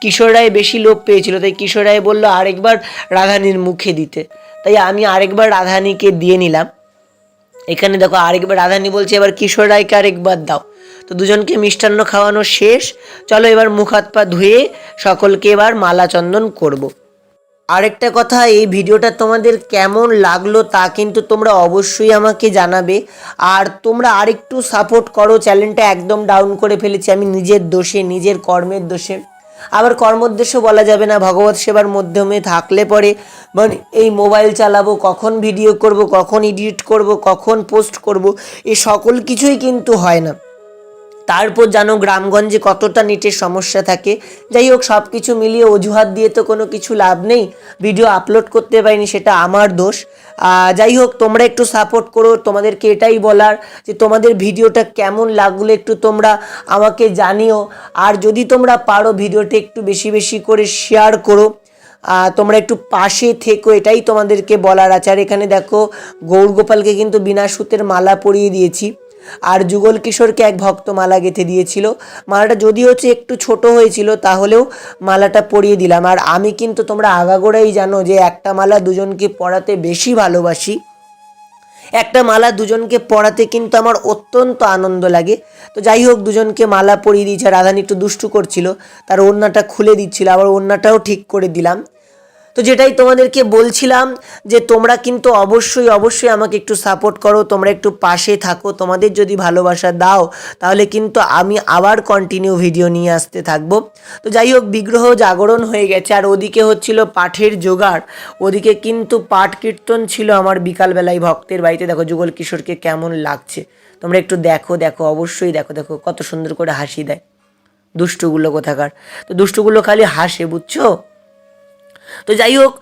কিশোর রায় বেশি লোভ পেয়েছিল, তাই কিশোর রায় বললো আরেকবার রাধারানীর মুখে দিতে, তাই আমি আরেকবার রাধারানীকে দিয়ে নিলাম। এখানে দেখো আরেকবার রাধারানী বলছে এবার কিশোর রায়কে আরেকবার দাও। তো দুজনকে মিষ্টান্ন খাওয়ানো শেষ, চলো এবার মুখ হাত পা ধুয়ে সকলকে এবার মালা চন্দন করব। আরেকটা কথা, এই ভিডিওটা তোমাদের কেমন লাগলো তা কিন্তু তোমরা অবশ্যই আমাকে জানাবে। আর তোমরা আরেকটু সাপোর্ট করো, চ্যানেলটা একদম ডাউন করে ফেলেছি আমি নিজের দোষে, নিজের কর্মের দোষে। আবার কর্মোদ্দেশ্য বলা যাবে না, ভগবত সেবার মাধ্যমে থাকলে পরে মানে এই মোবাইল চালাবো, কখন ভিডিও করব, কখন এডিট করব, কখন পোস্ট করব, এ সকল কিছুই কিন্তু হয় না। তারপর জানো গ্রামগঞ্জে কতটা নেটের সমস্যা থাকে। যাই হোক, সব কিছু মিলিয়ে অজুহাত দিয়ে তো কোনো কিছু লাভ নেই, ভিডিও আপলোড করতে পারিনি সেটা আমার দোষ। যাই হোক, তোমরা একটু সাপোর্ট করো, তোমাদেরকে এটাই বলার যে তোমাদের ভিডিওটা কেমন লাগলো একটু তোমরা আমাকে জানিও। আর যদি তোমরা পারো ভিডিওটা একটু বেশি বেশি করে শেয়ার করো, তোমরা একটু পাশে থেকো, এটাই তোমাদেরকে বলার আছে। আর এখানে দেখো গৌরগোপালকে কিন্তু বিনা সুতের মালা পরিয়ে দিয়েছি, আর যুগল কিশোরকে এক ভক্ত মালা গেঁথে দিয়েছিল। মালাটা যদি হচ্ছে একটু ছোট হয়েছিল তাহলেও মালাটা পরিয়ে দিলাম। আর আমি কিন্তু তোমরা আগাগোড়াই জানো যে একটা মালা দুজনকে পরাতে বেশি ভালোবাসি, একটা মালা দুজনকে পরাতে কিন্তু আমার অত্যন্ত আনন্দ লাগে। তো যাই হোক, দুজনকে মালা পরিয়ে দিয়েছে। রাধানী একটু দুষ্টু করছিল, তার ওড়নাটা খুলে দিচ্ছিল, আবার ওড়নাটাও ঠিক করে দিলাম। তো যেটাই তোমাদেরকে বলছিলাম যে তোমরা কিন্তু অবশ্যই অবশ্যই আমাকে একটু সাপোর্ট করো, তোমরা একটু পাশে থাকো। তোমাদের যদি ভালোবাসা দাও তাহলে কিন্তু আমি আবার কন্টিনিউ ভিডিও নিয়ে আসতে থাকবো। তো যাই হোক, বিগ্রহ জাগরণ হয়ে গেছে, আর ওদিকে হচ্ছিল পাঠের জোগাড়। ওদিকে কিন্তু পাঠ কীর্তন ছিল আমার বিকালবেলায় ভক্তের বাড়িতে। দেখো যুগল কিশোরকে কেমন লাগছে তোমরা একটু দেখো, দেখো অবশ্যই দেখো, দেখো কত সুন্দর করে হাসি দেয় দুষ্টুগুলো কোথাকার। তো দুষ্টুগুলো খালি হাসে, বুঝছো? তো যাই হোক,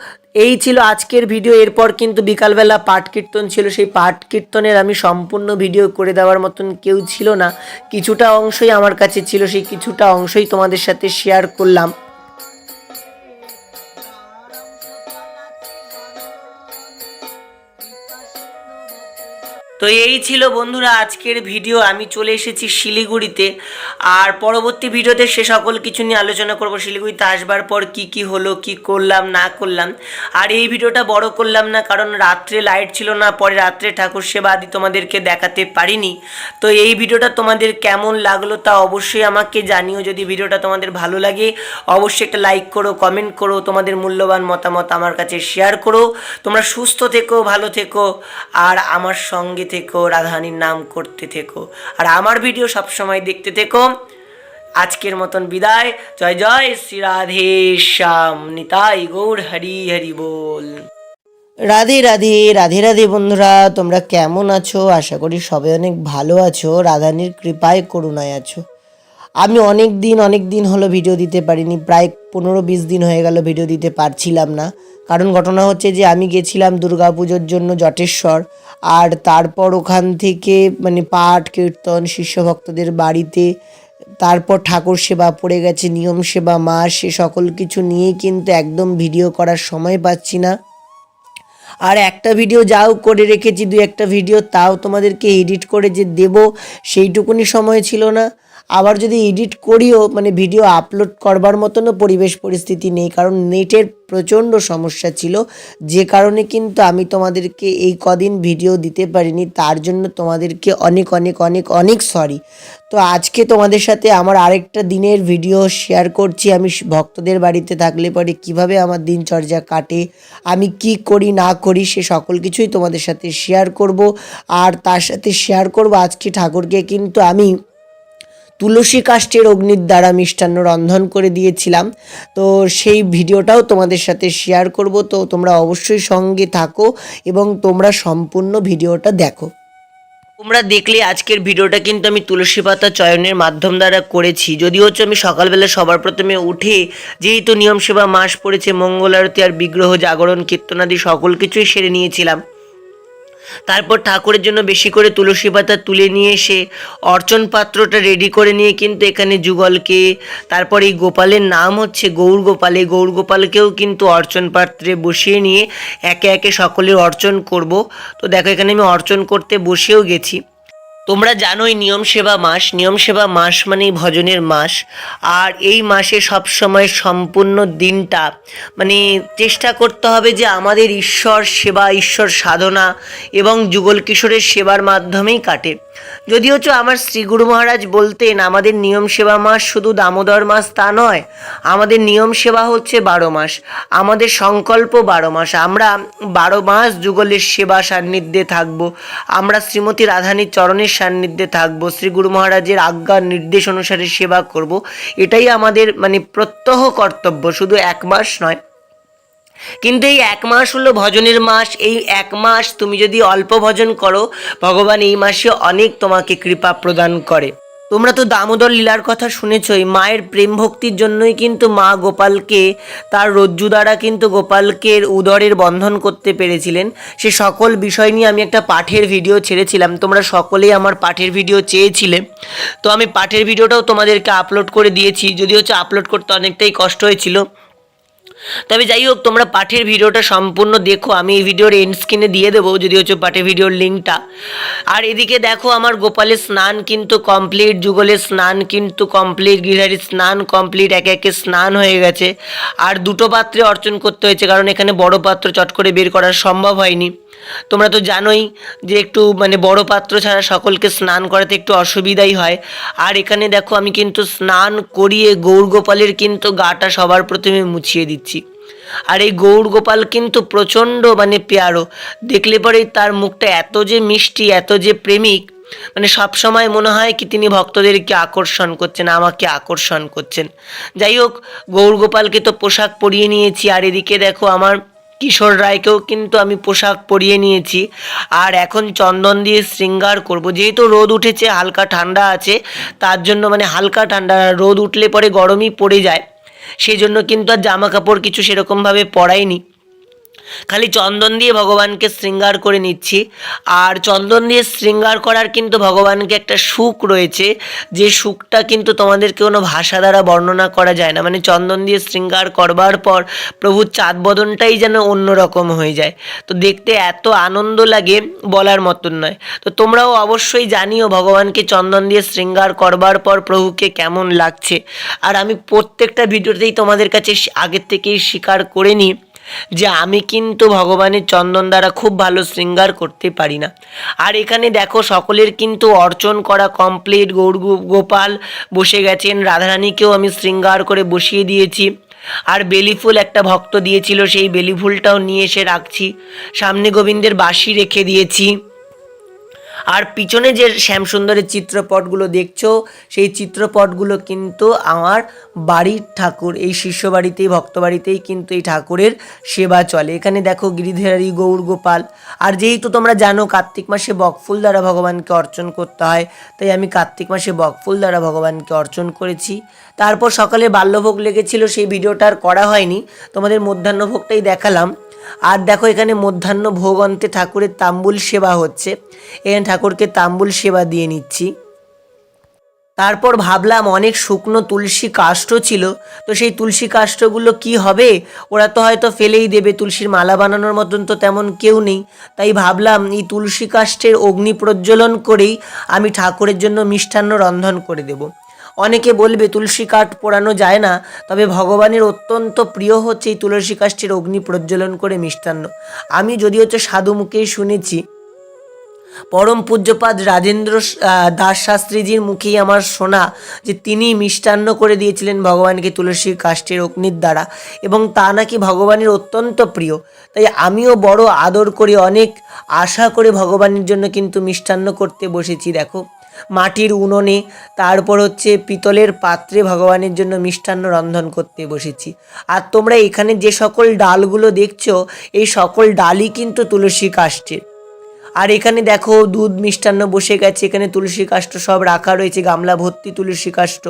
এই ছিল আজকের ভিডিও। এরপর কিন্তু বিকালবেলা পাঠ কীর্তন ছিল, সেই পাঠ কীর্তনের আমি সম্পূর্ণ ভিডিও করে দেওয়ার মতন কেউ ছিল না, কিছুটা অংশই আমার কাছে ছিল, সেই কিছুটা অংশই তোমাদের সাথে শেয়ার করলাম। তো এই ছিল বন্ধুরা আজকের ভিডিও। আমি চলে এসেছি শিলিগুড়িতে, আর পরবর্তী ভিডিওতে সে সকল কিছু নিয়ে আলোচনা করব। শিলিগুড়িতে আসবার পর কি কি হলো, কি করলাম না করলাম। আর এই ভিডিওটা বড় করলাম না কারণ রাত্রে লাইট ছিল না, পরে রাত্রে ঠাকুর সেবা আদি তোমাদেরকে দেখাতে পারিনি। তো এই ভিডিওটা তোমাদের কেমন লাগলো তা অবশ্যই আমাকে জানিও। যদি ভিডিওটা তোমাদের ভালো লাগে অবশ্যই একটা লাইক করো, কমেন্ট করো, তোমাদের মূল্যবান মতামত আমার কাছে শেয়ার করো। তোমরা সুস্থ থেকো, ভালো থেকো, আর আমার সঙ্গে থেকো, রাধারানীর নাম করতে থেকো, আর আমার ভিডিও সবসময় দেখতে থেকো। আজকের মতন বিদায়। জয় জয় শ্রী রাধে শ্যাম, নিতাই গৌর হরি হরি বল। রাধে রাধে, রাধে রাধে বন্ধুরা, তোমরা কেমন আছো? আশা করি সবাই অনেক ভালো আছো, রাধারানীর কৃপায় করুণায় আছো। আমি অনেক দিন হলো ভিডিও দিতে পারিনি, প্রায় 15-20 দিন হয়ে গেল ভিডিও দিতে পারছিলাম না। কারণ ঘটনা হচ্ছে যে আমি গেছিলাম দুর্গাপুজোর জন্য জটেশ্বর, আর তারপর ওখান থেকে মানে পাঠ কীর্তন শিষ্য ভক্তদের বাড়িতে, তারপর ঠাকুর সেবা পড়ে গেছে, নিয়ম সেবা মাস, সে সকল কিছু নিয়েই কিন্তু একদম ভিডিও করার সময় পাচ্ছি না। আর একটা ভিডিও যাও করে রেখেছি, 2-1টা ভিডিও, তাও তোমাদেরকে এডিট করে যে দেব সেইটুকুনি সময় ছিল না। আবার যদি এডিট করিও মানে ভিডিও আপলোড করবার মতনও পরিবেশ পরিস্থিতি নেই, কারণ নেটের প্রচণ্ড সমস্যা ছিল, যে কারণে কিন্তু আমি তোমাদেরকে এই কদিন ভিডিও দিতে পারিনি। তার জন্য তোমাদেরকে অনেক অনেক অনেক অনেক সরি। তো আজকে তোমাদের সাথে আমার আরেকটা দিনের ভিডিও শেয়ার করছি। আমি ভক্তদের বাড়িতে থাকলে পরে কিভাবে আমার দিনচর্যা কাটে, আমি কি করি না করি, সে সকল কিছুই তোমাদের সাথে শেয়ার করব। আর তার সাথে শেয়ার করব আজকে ঠাকুরকে কিন্তু আমি তুলসী কাষ্ঠের অগ্নির দ্বারা মিষ্টান্ন রন্ধন করে দিয়েছিলাম। তো সেই ভিডিওটাও তোমাদের সাথে শেয়ার করব। তো তোমরা অবশ্যই সঙ্গে থাকো এবং তোমরা সম্পূর্ণ ভিডিওটা দেখো। তোমরা দেখলে আজকের ভিডিওটা কিন্তু আমি তুলসী পাতা চয়নের মাধ্যম দ্বারা করেছি। যদি হচ্ছে আমি সকালবেলা সবার প্রথমে উঠে, যেহেতু নিয়ম সেবা মাস পড়েছে, মঙ্গল আরতি আর বিগ্রহ জাগরণ কীর্তনাদি সকল কিছুই সেরে নিয়েছিলাম। তারপর ঠাকুরের জন্য বেশি করে তুলসী পাতা তুলে নিয়ে এসে অর্চন পাত্রটা রেডি করে নিয়ে কিন্তু এখানে যুগলকে, তারপর এই গোপালের নাম হচ্ছে গৌর গোপাল, এই গৌর গোপালকেও কিন্তু অর্চন পাত্রে বসিয়ে নিয়ে একে একে সকলের অর্চন করব। তো দেখো এখানে আমি অর্চন করতে বসেও গেছি। তোমরা জানোই নিয়ম সেবা মাস মানেই ভজনের মাস। আর এই মাসে সবসময় সম্পূর্ণ দিনটা মানে চেষ্টা করতে হবে যে আমাদের ঈশ্বর সেবা, ঈশ্বর সাধনা এবং যুগল কিশোরের সেবার মাধ্যমেই কাটে। যদিও আমার শ্রী গুরু মহারাজ বলতেন আমাদের নিয়ম সেবা মাস শুধু দামোদর মাস তা নয়, আমাদের নিয়ম সেবা হচ্ছে 12 মাস, আমাদের সংকল্প 12 মাস। আমরা 12 মাস যুগলের সেবা সান্নিধ্যে থাকব, আমরা শ্রীমতী রাধানীর চরণের সান্নিধ্যে থাকবো, শ্রী গুরু মহারাজের আজ্ঞা নির্দেশ অনুসারে সেবা করব। এটাই আমাদের প্রত্যহ কর্তব্য, শুধু 1 মাস নয়। কিন্তু এই 1 মাস হলো ভজনের মাস। এই 1 মাস তুমি যদি অল্প ভজন করো, ভগবান এই মাসে অনেক তোমাকে কৃপা প্রদান করে। তোমরা তো দামোদর লীলার কথা শুনেছই। মায়ের প্রেম ভক্তির জন্যই কিন্তু মা গোপালকে তার রজ্জু দ্বারা কিন্তু গোপালকে উদরের বন্ধন করতে পেরেছিলেন। সে সকল বিষয় নিয়ে আমি একটা পাঠের ভিডিও ছেড়েছিলাম, তোমরা সকলেই আমার পাঠের ভিডিও চেয়েছিলে, তো আমি পাঠের ভিডিওটাও তোমাদেরকে আপলোড করে দিয়েছি। যদিও আপলোড করতে অনেকটাই কষ্ট হয়েছিল, তবে যাই হোক তোমরা পাঠের ভিডিওটা সম্পূর্ণ দেখো। আমি এই ভিডিওর এন্ড স্ক্রিনে দিয়ে দেবো যদি পাঠের ভিডিওর লিঙ্কটা। আর এদিকে দেখো আমার গোপালের স্নান কিন্তু কমপ্লিট, যুগলের স্নান কিন্তু কমপ্লিট, গিরহারির স্নান কমপ্লিট, একে একে স্নান হয়ে গেছে। আর 2টো পাত্রে অর্চন করতে হয়েছে, কারণ এখানে বড় পাত্র চট করে বের করা সম্ভব হয়নি। তোমরা তো জানোই যে একটু বড় পাত্র ছাড়া সকলকে স্নান করাতে একটু অসুবিধাই হয়। আর এখানে দেখো আমি কিন্তু স্নান করিয়ে গৌর গোপালের কিন্তু গাটা সবার প্রথমে মুছিয়ে দিচ্ছি। আর এই গৌর গোপাল কিন্তু প্রচণ্ড পেয়ারো, দেখলে পরেই তার মুখটা এত যে মিষ্টি, এত যে প্রেমিক, সবসময় মনে হয় কি তিনি ভক্তদেরকে আকর্ষণ করছেন, আমাকে আকর্ষণ করছেন। যাই হোক গৌর গোপালকে তো পোশাক পরিয়ে নিয়েছি। আর এদিকে দেখো আমার কিশোর রায়কেও কিন্তু আমি পোশাক পরিয়ে নিয়েছি। আর এখন চন্দন দিয়ে শৃঙ্গার করব। যেহেতু রোদ উঠেছে, হালকা ঠান্ডা আছে, তার জন্য হালকা ঠান্ডা, রোদ উঠলে পরে গরমই পড়ে যায়, সেই জন্য কিন্তু আর জামা কাপড় কিছু সেরকমভাবে পরাইনি, খালি চন্দন দিয়ে ভগবানকে শৃঙ্গার করে নিচ্ছি। আর চন্দন দিয়ে শৃঙ্গার করার কিন্তু ভগবানকে একটা সুখ রয়েছে, যে সুখটা কিন্তু তোমাদেরকে কোনো ভাষা দ্বারা বর্ণনা করা যায় না। চন্দন দিয়ে শৃঙ্গার করবার পর প্রভুর চাঁদ বদনটাই যেন অন্যরকম হয়ে যায়, তো দেখতে এত আনন্দ লাগে বলার মতন নয়। তো তোমরাও অবশ্যই জানিও ভগবানকে চন্দন দিয়ে শৃঙ্গার করবার পর প্রভুকে কেমন লাগছে। আর আমি প্রত্যেকটা ভিডিওতেই তোমাদের কাছে আগের থেকেই স্বীকার করে নিই যে আমি কিন্তু ভগবানের চন্দন দ্বারা খুব ভালো শৃঙ্গার করতে পারি না। আর এখানে দেখো সকলের কিন্তু অর্চন করা কমপ্লিট, গৌর গোপাল বসে গেছেন, রাধারানীকেও আমি শৃঙ্গার করে বসিয়ে দিয়েছি। আর বেলি ফুল একটা ভক্ত দিয়েছিল, সেই বেলি ফুলটাও নিয়ে এসে রাখছি, সামনে গোবিন্দের বাঁশি রেখে দিয়েছি। আর পিছনে যে শ্যামসুন্দরের চিত্রপটগুলো দেখছো, সেই চিত্রপটগুলো কিন্তু আমার বাড়ির ঠাকুর, এই শিষ্য বাড়িতেই, ভক্ত বাড়িতেই কিন্তু এই ঠাকুরের সেবা চলে। এখানে দেখো গিরিধারী গৌর গোপাল। আর যেহেতু তোমরা জানো কার্তিক মাসে বকফুল দ্বারা ভগবানকে অর্চন করতে হয়, তাই আমি কার্তিক মাসে বকফুল দ্বারা ভগবানকে অর্চন করেছি। তারপর সকালে বাল্যভোগ লেগেছিল, সেই ভিডিওটা আর করা হয়নি, তোমাদের মধ্যাহ্নভোগটাই দেখালাম। আর দেখো এখানে মধ্যাহ্ন ভোগ অন্তে ঠাকুরের তাম্বুল সেবা হচ্ছে, এখানে ঠাকুরকে তাম্বুল সেবা দিয়ে নিচ্ছি। তারপর ভাবলাম অনেক শুকনো তুলসী কাষ্ঠ ছিল, তো সেই তুলসী কাষ্ঠগুলো কি হবে, ওরা তো হয়তো ফেলেই দেবে, তুলসীর মালা বানানোর মতন তো তেমন কেউ নেই। তাই ভাবলাম এই তুলসী কাষ্ঠের অগ্নি প্রজ্বলন করেই আমি ঠাকুরের জন্য মিষ্টান্ন রন্ধন করে দেব। অনেকে বলবে তুলসী কাঠ পোড়ানো যায় না, তবে ভগবানের অত্যন্ত প্রিয় হচ্ছে এই তুলসী কাষ্ঠের অগ্নি প্রজ্বলন করে মিষ্টান্ন। আমি যদিও সাধু মুখেই শুনেছি, পরম পূজ্যপাদ রাজেন্দ্র দাস শাস্ত্রীজির মুখেই আমার শোনা যে তিনি মিষ্টান্ন করে দিয়েছিলেন ভগবানকে তুলসী কাষ্ঠের অগ্নির দ্বারা, এবং তা নাকি ভগবানের অত্যন্ত প্রিয়। তাই আমিও বড় আদর করে, অনেক আশা করে ভগবানের জন্য কিন্তু মিষ্টান্ন করতে বসেছি। দেখো মাটির উনুনে, তারপর পিতলের পাত্রে ভগবানের জন্য মিষ্টান্ন রন্ধন করতে বসেছি। আর তোমরা এখানে যে সকল ডালগুলো দেখছো, এই সকল ডালই কিন্তু তুলসী কাষ্ঠের। আর এখানে দেখো দুধ মিষ্টান্ন বসে গেছে, এখানে তুলসী কাষ্ঠ সব রাখা রয়েছে, গামলা ভর্তি তুলসী কাষ্ঠ।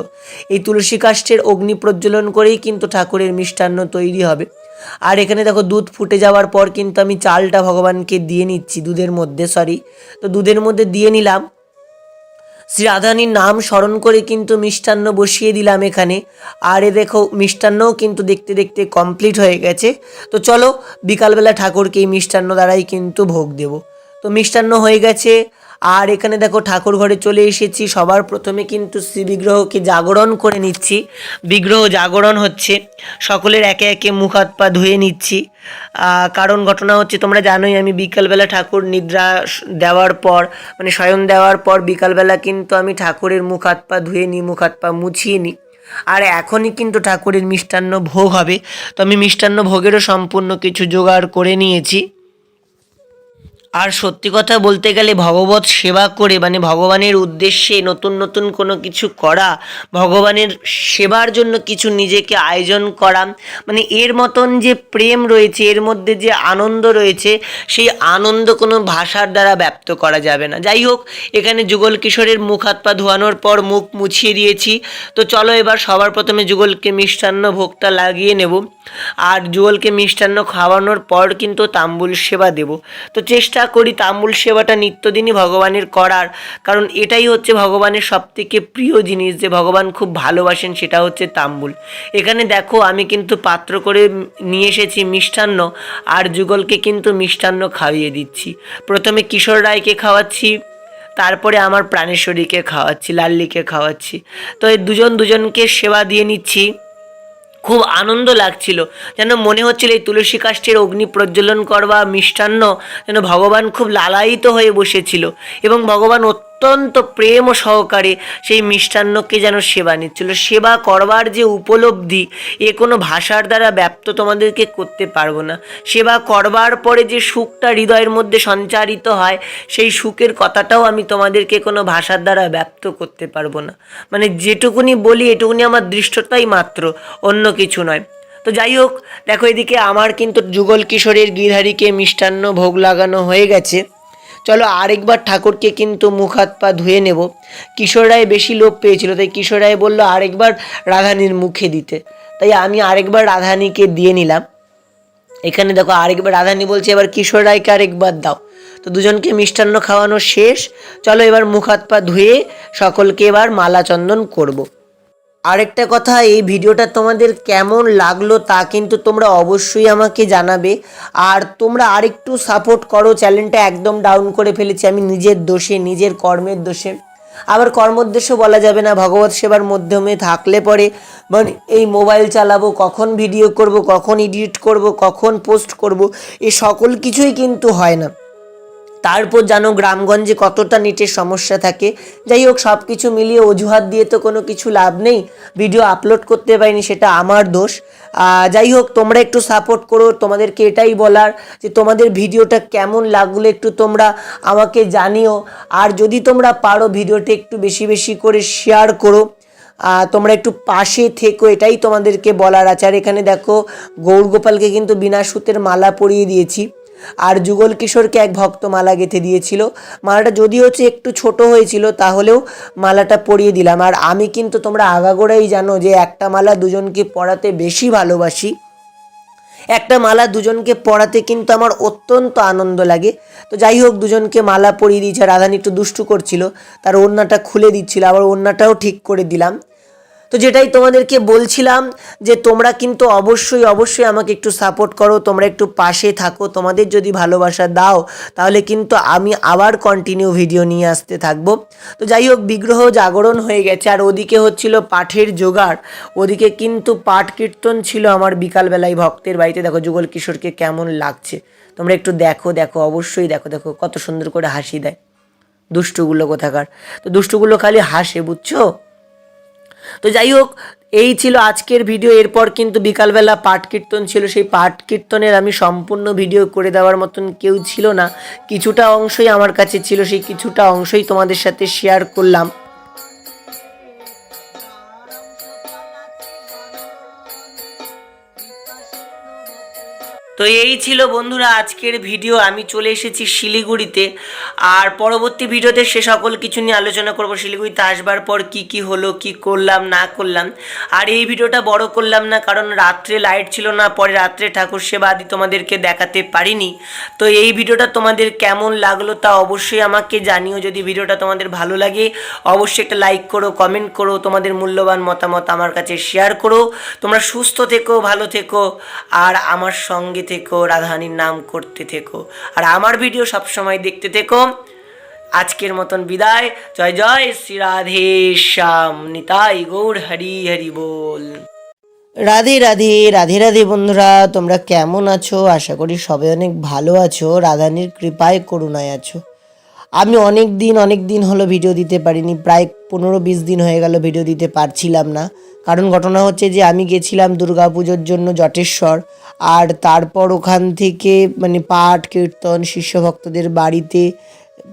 এই তুলসী কাষ্ঠের অগ্নি প্রজ্বলন করেই কিন্তু ঠাকুরের মিষ্টান্ন তৈরি হবে। আর এখানে দেখো দুধ ফুটে যাওয়ার পর কিন্তু আমি চালটা ভগবানকে দিয়ে নিচ্ছি, দুধের মধ্যে তো দুধের মধ্যে দিয়ে নিলাম। শ্রী রাধারানীর নাম স্মরণ করে কিন্তু মিষ্টান্ন বসিয়ে দিলাম এখানে। আর দেখো মিষ্টান্নও কিন্তু দেখতে দেখতে কমপ্লিট হয়ে গেছে। তো চলো বিকালবেলা ঠাকুরকে এই মিষ্টান্ন দ্বারাই কিন্তু ভোগ দেব। তো মিষ্টান্ন হয়ে গেছে। আর এখানে দেখো ঠাকুর ঘরে চলে এসেছি। সবার প্রথমে কিন্তু শ্রী বিগ্রহকে জাগরণ করে নিচ্ছি। বিগ্রহ জাগরণ হচ্ছে, সকলের একে একে মুখ হাত পা ধুয়ে নিচ্ছি। কারণ ঘটনা হচ্ছে তোমরা জানোই আমি বিকালবেলা ঠাকুর নিদ্রা দেওয়ার পর মানে শয়ন দেওয়ার পর বিকালবেলা কিন্তু আমি ঠাকুরের মুখ হাত পা ধুয়ে নিই, মুখ হাত পা মুছিয়ে নিই। আর এখনই কিন্তু ঠাকুরের মিষ্টান্ন ভোগ হবে, তো আমি মিষ্টান্ন ভোগেরও সম্পূর্ণ কিছু জোগাড় করে নিয়েছি। আর সত্যি কথা বলতে গেলে ভগবত সেবা করে মানে ভগবানের উদ্দেশ্যে নতুন নতুন কোনো কিছু করা, ভগবানের সেবার জন্য কিছু নিজেকে আয়োজন করা, মানে এর মতন যে প্রেম রয়েছে, এর মধ্যে যে আনন্দ রয়েছে, সেই আনন্দ কোনো ভাষার দ্বারা ব্যক্ত করা যাবে না। যাই হোক, এখানে যুগল কিশোরের মুখ হাত পা ধোয়ানোর পর মুখ মুছিয়ে দিয়েছি। তো চলো এবার সবার প্রথমে যুগলকে মিষ্টান্ন ভোগটা লাগিয়ে নেব। আর যুগলকে মিষ্টান্ন খাওয়ানোর পর কিন্তু তাম্বুল সেবা দেব। তো চেষ্টা করি তাম্বুল সেবাটা নিত্যদিনই ভগবানের করার, কারণ এটাই হচ্ছে ভগবানের সবথেকে প্রিয় জিনিস, যে ভগবান খুব ভালোবাসেন, সেটা হচ্ছে তাম্বুল। এখানে দেখো আমি কিন্তু পাত্র করে নিয়ে এসেছি মিষ্টান্ন, আর যুগলকে কিন্তু মিষ্টান্ন খাইয়ে দিচ্ছি। প্রথমে কিশোর রায়কে খাওয়াচ্ছি, তারপরে আমার প্রাণেশ্বরীকে খাওয়াচ্ছি, লাল্লিকে খাওয়াচ্ছি। তো এই দুজনকে সেবা দিয়ে নিচ্ছি। খুব আনন্দ লাগছিল, যেন মনে হচ্ছিল এই তুলসী কাষ্ঠের অগ্নি প্রজ্বলন করবা মিষ্টান্ন যেন ভগবান খুব লালায়িত হয়ে বসেছিল, এবং ভগবান অত্যন্ত প্রেম ও সহকারে সেই মিষ্টান্নকে যেন সেবা নিচ্ছিল। সেবা করবার যে উপলব্ধি, এ কোনো ভাষার দ্বারা ব্যক্ত তোমাদেরকে করতে পারবো না। সেবা করবার পরে যে সুখটা হৃদয়ের মধ্যে সঞ্চারিত হয়, সেই সুখের কথাটাও আমি তোমাদেরকে কোনো ভাষার দ্বারা ব্যক্ত করতে পারবো না। মানে যেটুকুনি বলি এটুকুনি আমার দৃষ্টতাই মাত্র, অন্য কিছু নয়। তো যাই হোক, দেখো এদিকে আমার কিন্তু যুগল কিশোরের গিরহারিকে মিষ্টান্ন ভোগ লাগানো হয়ে গেছে। চলো আরেকবার ঠাকুরকে কিন্তু মুখ হাত পা ধুয়ে নেব। কিশোর রায় বেশি লোভ পেয়েছিল, তাই কিশোর রায় বললো আরেকবার রাধানির মুখে দিতে, তাই আমি আরেকবার রাধানিকে দিয়ে নিলাম। এখানে দেখো আরেকবার রাধানি বলছে এবার কিশোর রায়কে আরেকবার দাও। তো দুজনকে মিষ্টান্ন খাওয়ানো শেষ। চলো এবার মুখ হাত পা ধুয়ে সকলকে এবার মালা চন্দন করব। আরেকটা কথা, এই ভিডিওটা তোমাদের কেমন লাগলো তা কিন্তু তোমরা অবশ্যই আমাকে জানাবে। আর তোমরা আরেকটু সাপোর্ট করো, চ্যানেলটা একদম ডাউন করে ফেলেছি আমি নিজের দোষে, নিজের কর্মের দোষে। আবার কর্মোদ্দেশ্য বলা যাবে না, ভগবত সেবার মাধ্যমে থাকলে পরে মানে এই মোবাইল চালাবো, কখন ভিডিও করব, কখন এডিট করব, কখন পোস্ট করব, এ সকল কিছুই কিন্তু হয় না। তারপর জানো গ্রামগঞ্জে কতটা নেটের সমস্যা থাকে। যাই হোক, সব কিছু মিলিয়ে অজুহাত দিয়ে তো কোনো কিছু লাভ নেই, ভিডিও আপলোড করতে পারিনি, সেটা আমার দোষ। যাই হোক, তোমরা একটু সাপোর্ট করো, তোমাদেরকে এটাই বলার যে তোমাদের ভিডিওটা কেমন লাগলো একটু তোমরা আমাকে জানিও। আর যদি তোমরা পারো ভিডিওটা একটু বেশি বেশি করে শেয়ার করো, তোমরা একটু পাশে থেকো, এটাই তোমাদেরকে বলার আছে। আর এখানে দেখো গৌরগোপালকে কিন্তু বিনা সুতের মালা পরিয়ে দিয়েছি, আর যুগল কিশোরকে এক ভক্ত মালা গেঁথে দিয়েছিল। মালাটা যদি হচ্ছে একটু ছোট হয়েছিল, তাহলেও মালাটা পরিয়ে দিলাম। আর আমি কিন্তু তোমরা আগাগোড়াই জানো যে একটা মালা দুজনকে পরাতে বেশি ভালোবাসি, একটা মালা দুজনকে পরাতে কিন্তু আমার অত্যন্ত আনন্দ লাগে। তো যাই হোক, দুজনকে মালা পরিয়ে দিয়েছে। রাধানি একটু দুষ্টু করছিল, তার ওড়নাটা খুলে দিচ্ছিল, আবার ওড়নাটাও ঠিক করে দিলাম। তো যেটাই তোমাদেরকে বলছিলাম যে তোমরা কিন্তু অবশ্যই অবশ্যই আমাকে একটু সাপোর্ট করো, তোমরা একটু পাশে থাকো। তোমাদের যদি ভালোবাসা দাও তাহলে কিন্তু আমি আবার কন্টিনিউ ভিডিও নিয়ে আসতে থাকবো। তো যাই হোক, বিগ্রহ জাগরণ হয়ে গেছে, আর ওদিকে হচ্ছিল পাঠের জোগাড়। ওদিকে কিন্তু পাঠ কীর্তন ছিল আমার বিকালবেলায় ভক্তের বাড়িতে। দেখো যুগল কিশোরকে কেমন লাগছে, তোমরা একটু দেখো, দেখো অবশ্যই দেখো, দেখো কত সুন্দর করে হাসি দেয় দুষ্টুগুলো কোথাকার। তো দুষ্টুগুলো খালি হাসে, বুঝছো। তো যাই হোক, এই ছিল আজকের ভিডিও। এরপর কিন্তু বিকালবেলা পাঠ কীর্তন ছিল, সেই পাঠ কীর্তনের আমি সম্পূর্ণ ভিডিও করে দেওয়ার মতন কেউ ছিল না, কিছুটা অংশই আমার কাছে ছিল, সেই কিছুটা অংশই তোমাদের সাথে শেয়ার করলাম। তো এই ছিল বন্ধুরা আজকের ভিডিও। আমি চলে এসেছি শিলিগুড়িতে, আর পরবর্তী ভিডিওতে সে সকল কিছু নিয়ে আলোচনা করব। শিলিগুড়িতে আসবার পর কি কি হলো, কি করলাম না করলাম। আর এই ভিডিওটা বড় করলাম না, কারণ রাত্রে লাইট ছিল না, পরে রাত্রে ঠাকুর সেবা আদি তোমাদেরকে দেখাতে পারিনি। তো এই ভিডিওটা তোমাদের কেমন লাগলো তা অবশ্যই আমাকে জানিও। যদি ভিডিওটা তোমাদের ভালো লাগে অবশ্যই একটা লাইক করো, কমেন্ট করো, তোমাদের মূল্যবান মতামত আমার কাছে শেয়ার করো। তোমরা সুস্থ থেকো, ভালো থেকো, আর আমার সঙ্গে থেকো, রাধারানীর নাম করতে থেকো, আর আমার ভিডিও সবসময় দেখতে থেকো। আজকের মতন বিদায়। জয় জয় শ্রী রাধে শ্যাম, নিতাই গৌর হরি হরি বল। রাধে রাধে রাধে রাধে বন্ধুরা, তোমরা কেমন আছো? আশা করি সবাই অনেক ভালো আছো, রাধানির কৃপায় করুণায় আছো। আমি অনেক দিন হলো ভিডিও দিতে পারিনি, প্রায় 15-20 দিন হয়ে গেল ভিডিও দিতে পারছিলাম না। কারণ ঘটনা হচ্ছে যে আমি গেছিলাম দুর্গা পুজোর জন্য জটেশ্বর, আর তারপর ওখান থেকে পাঠ কীর্তন শিষ্য ভক্তদের বাড়িতে,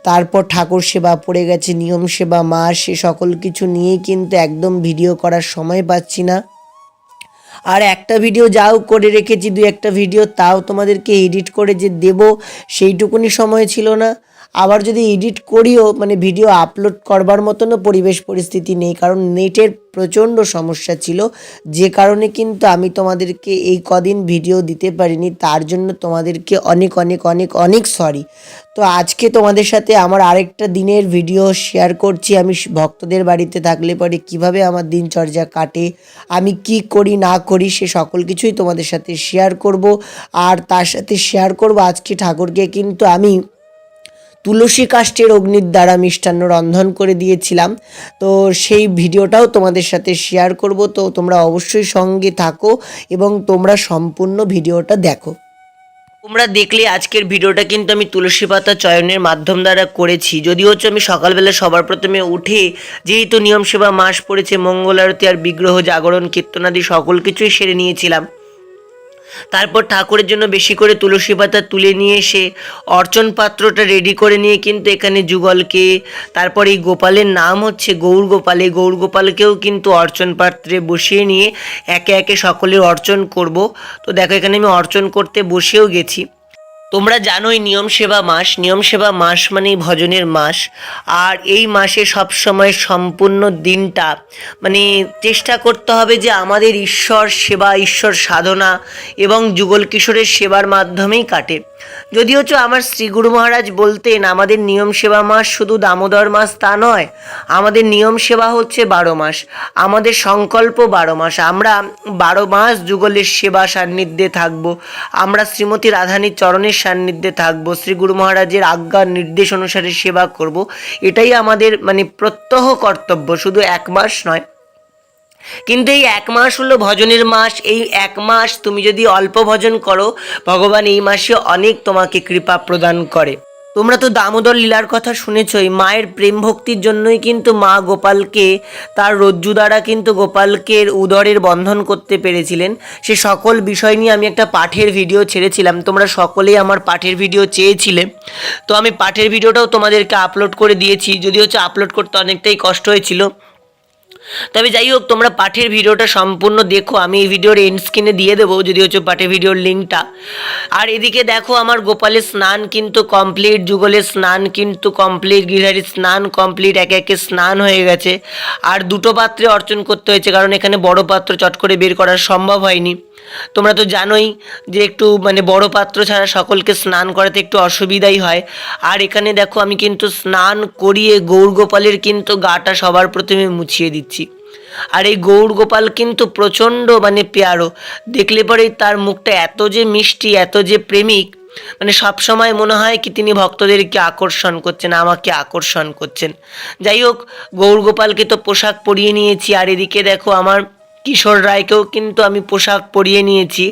তারপর ঠাকুর সেবা পড়ে গেছে, নিয়ম সেবা মাস, সে সকল কিছু নিয়েই কিন্তু একদম ভিডিও করার সময় পাচ্ছি না। আর একটা ভিডিও যাও করে রেখেছি, 2-1টা ভিডিও, তাও তোমাদেরকে এডিট করে যে দেব সেইটুকুনি সময় ছিল না। আবার যদি এডিট করিও ভিডিও আপলোড করবার মতনও পরিবেশ পরিস্থিতি নেই, কারণ নেটের প্রচণ্ড সমস্যা ছিল, যে কারণে কিন্তু আমি তোমাদেরকে এই কদিন ভিডিও দিতে পারিনি। তার জন্য তোমাদেরকে অনেক সরি। তো আজকে তোমাদের সাথে আমার আরেকটা দিনের ভিডিও শেয়ার করছি। আমি ভক্তদের বাড়িতে থাকলে পরে কিভাবে আমার দিনচর্যা কাটে, আমি কি করি না করি, সে সকল কিছুই তোমাদের সাথে শেয়ার করব। আর তার সাথে শেয়ার করব আজকে ঠাকুরকে কিন্তু আমি তুলসী কাষ্ঠের অগ্নির দ্বারা মিষ্টান্ন রন্ধন করে দিয়েছিলাম। তো সেই ভিডিওটাও তোমাদের সাথে শেয়ার করব। তো তোমরা অবশ্যই সঙ্গে থাকো এবং তোমরা সম্পূর্ণ ভিডিওটা দেখো। তোমরা দেখলে আজকের ভিডিওটা কিন্তু আমি তুলসী পাতা চয়নের মাধ্যম দ্বারা করেছি। যদিও হচ্ছে আমি সকালবেলা সবার প্রথমে উঠে, যেহেতু নিয়ম সেবা মাস পড়েছে, মঙ্গল আরতি আর বিগ্রহ জাগরণ কীর্তনাদি সকল কিছুই সেরে নিয়েছিলাম। তারপর ঠাকুরের জন্য বেশি করে তুলসী পাতা তুলে নিয়ে এসে অর্চন পাত্রটা রেডি করে নিয়ে কিন্তু এখানে যুগলকে, তারপর এই গোপালের নাম হচ্ছে গৌর গোপাল, এই গৌর গোপালকেও কিন্তু অর্চন পাত্রে বসিয়ে নিয়ে একে একে সকলের অর্চন করব। তো দেখো এখানে আমি অর্চন করতে বসেও গেছি। তোমরা জানোই নিয়ম সেবা মাস মানেই ভজনের মাস। আর এই মাসে সবসময় সম্পূর্ণ দিনটা চেষ্টা করতে হবে যে আমাদের ঈশ্বর সেবা, ঈশ্বর সাধনা এবং যুগল কিশোরের সেবার মাধ্যমেই কাটে। যদিও আমার শ্রী গুরু মহারাজ বলতেন আমাদের নিয়ম সেবা মাস শুধু দামোদর মাস তা নয়, আমাদের নিয়ম সেবা হচ্ছে 12 মাস, আমাদের সংকল্প 12 মাস। আমরা 12 মাস যুগলের সেবা সান্নিধ্যে থাকব, আমরা শ্রীমতী রাধানীর চরণের সান্নিধ্যে থাকব, শ্রী গুরু মহারাজের আজ্ঞার নির্দেশ অনুসারে সেবা করব। এটাই আমাদের প্রত্যহ কর্তব্য, শুধু 1 মাস নয়। কিন্তু এই 1 মাস হলো ভজনের মাস। এই 1 মাস তুমি যদি অল্প ভজন করো, ভগবান এই মাসে অনেক তোমাকে কৃপা প্রদান করে। তোমরা তো দামোদর লীলার কথা শুনেছই। মায়ের প্রেম ভক্তির জন্যই কিন্তু মা গোপালকে তার রজ্জু দ্বারা কিন্তু গোপালকে উদরের বন্ধন করতে পেরেছিলেন। সে সকল বিষয় নিয়ে আমি একটা পাঠের ভিডিও ছেড়েছিলাম, তোমরা সকলেই আমার পাঠের ভিডিও চেয়েছিলে। তো আমি পাঠের ভিডিওটাও তোমাদেরকে আপলোড করে দিয়েছি, যদিও আপলোড করতে অনেকটাই কষ্ট হয়েছিল। তবে যাই হোক, তোমরা পাঠের ভিডিওটা সম্পূর্ণ দেখো, আমি এই ভিডিওর এন্ড স্ক্রিনে দিয়ে দেবো যদি পাঠের ভিডিওর লিঙ্কটা। আর এদিকে দেখো আমার গোপালের স্নান কিন্তু কমপ্লিট, যুগলের স্নান কিন্তু কমপ্লিট, গিরহারির স্নান কমপ্লিট, একে একে স্নান হয়ে গেছে। আর 2টো পাত্রে অর্চন করতে হয়েছে, কারণ এখানে বড় পাত্র চট করে বের করা সম্ভব হয়নি। তোমরা তো জানোই যে একটু বড় পাত্র ছাড়া সকলকে স্নান করাতে একটু অসুবিধাই হয়। আর এখানে দেখো আমি কিন্তু স্নান করিয়ে গৌর গোপালের কিন্তু গাটা সবার প্রথমে মুছিয়ে দিচ্ছি। আর এই গৌর গোপাল কিন্তু প্রচণ্ড পেয়ারো, দেখলে পরে তার মুখটা এত যে মিষ্টি, এত যে প্রেমিক, সব সময় মনে হয় কি তিনি ভক্তদেরকে আকর্ষণ করছেন, আমাকে আকর্ষণ করছেন। যাই হোক, গৌর গোপালকে তো পোশাক পরিয়ে নিয়েছি। আর এদিকে দেখো আমার কিশোর রায়কেও কিন্তু আমি পোশাক পরিয়ে নিয়েছি।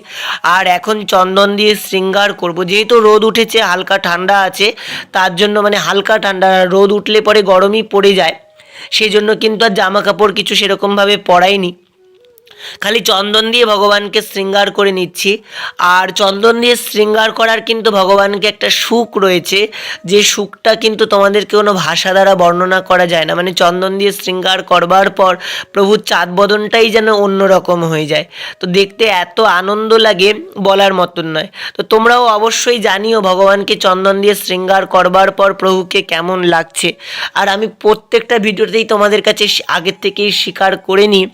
আর এখন চন্দন দিয়ে শৃঙ্গার করব। যেহেতু রোদ উঠেছে, হালকা ঠান্ডা আছে, তার জন্য হালকা ঠান্ডা, রোদ উঠলে পরে গরমই পড়ে যায়, সেই জন্য কিন্তু আর জামা কাপড় কিছু সেরকমভাবে পরাইনি, খালি চন্দন দিয়ে ভগবানকে শৃঙ্গার করে নিচ্ছি। আর চন্দন দিয়ে শৃঙ্গার করার কিন্তু ভগবানকে একটা সুখ রয়েছে, যে সুখটা কিন্তু তোমাদেরকে কোনো ভাষা দ্বারা বর্ণনা করা যায় না। চন্দন দিয়ে শৃঙ্গার করবার পর প্রভুর চাঁদ বদনটাই যেন অন্যরকম হয়ে যায়। তো দেখতে এত আনন্দ লাগে, বলার মতন নয়। তো তোমরাও অবশ্যই জানিও ভগবানকে চন্দন দিয়ে শৃঙ্গার করবার পর প্রভুকে কেমন লাগছে। আর আমি প্রত্যেকটা ভিডিওতেই তোমাদের কাছে আগের থেকেই স্বীকার করে নিই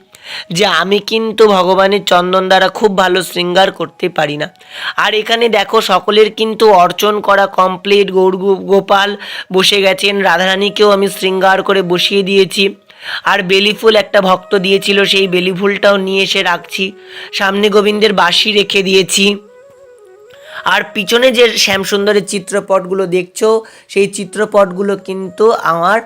যে আমি কিন্তু ভগবানের চন্দন দ্বারা খুব ভালো শৃঙ্গার করতে পারি না। আর এখানে দেখো সকলের কিন্তু অর্চন করা কমপ্লিট, গৌর গোপাল বসে গেছেন, রাধারানীকেও আমি শৃঙ্গার করে বসিয়ে দিয়েছি। আর বেলি ফুল একটা ভক্ত দিয়েছিল, সেই বেলি ফুলটাও নিয়ে এসে রাখছি। সামনে গোবিন্দের বাঁশি রেখে দিয়েছি। আর পিছনে যে শ্যামসুন্দরের চিত্রপটগুলো দেখছো সেই চিত্রপটগুলো কিন্তু আমার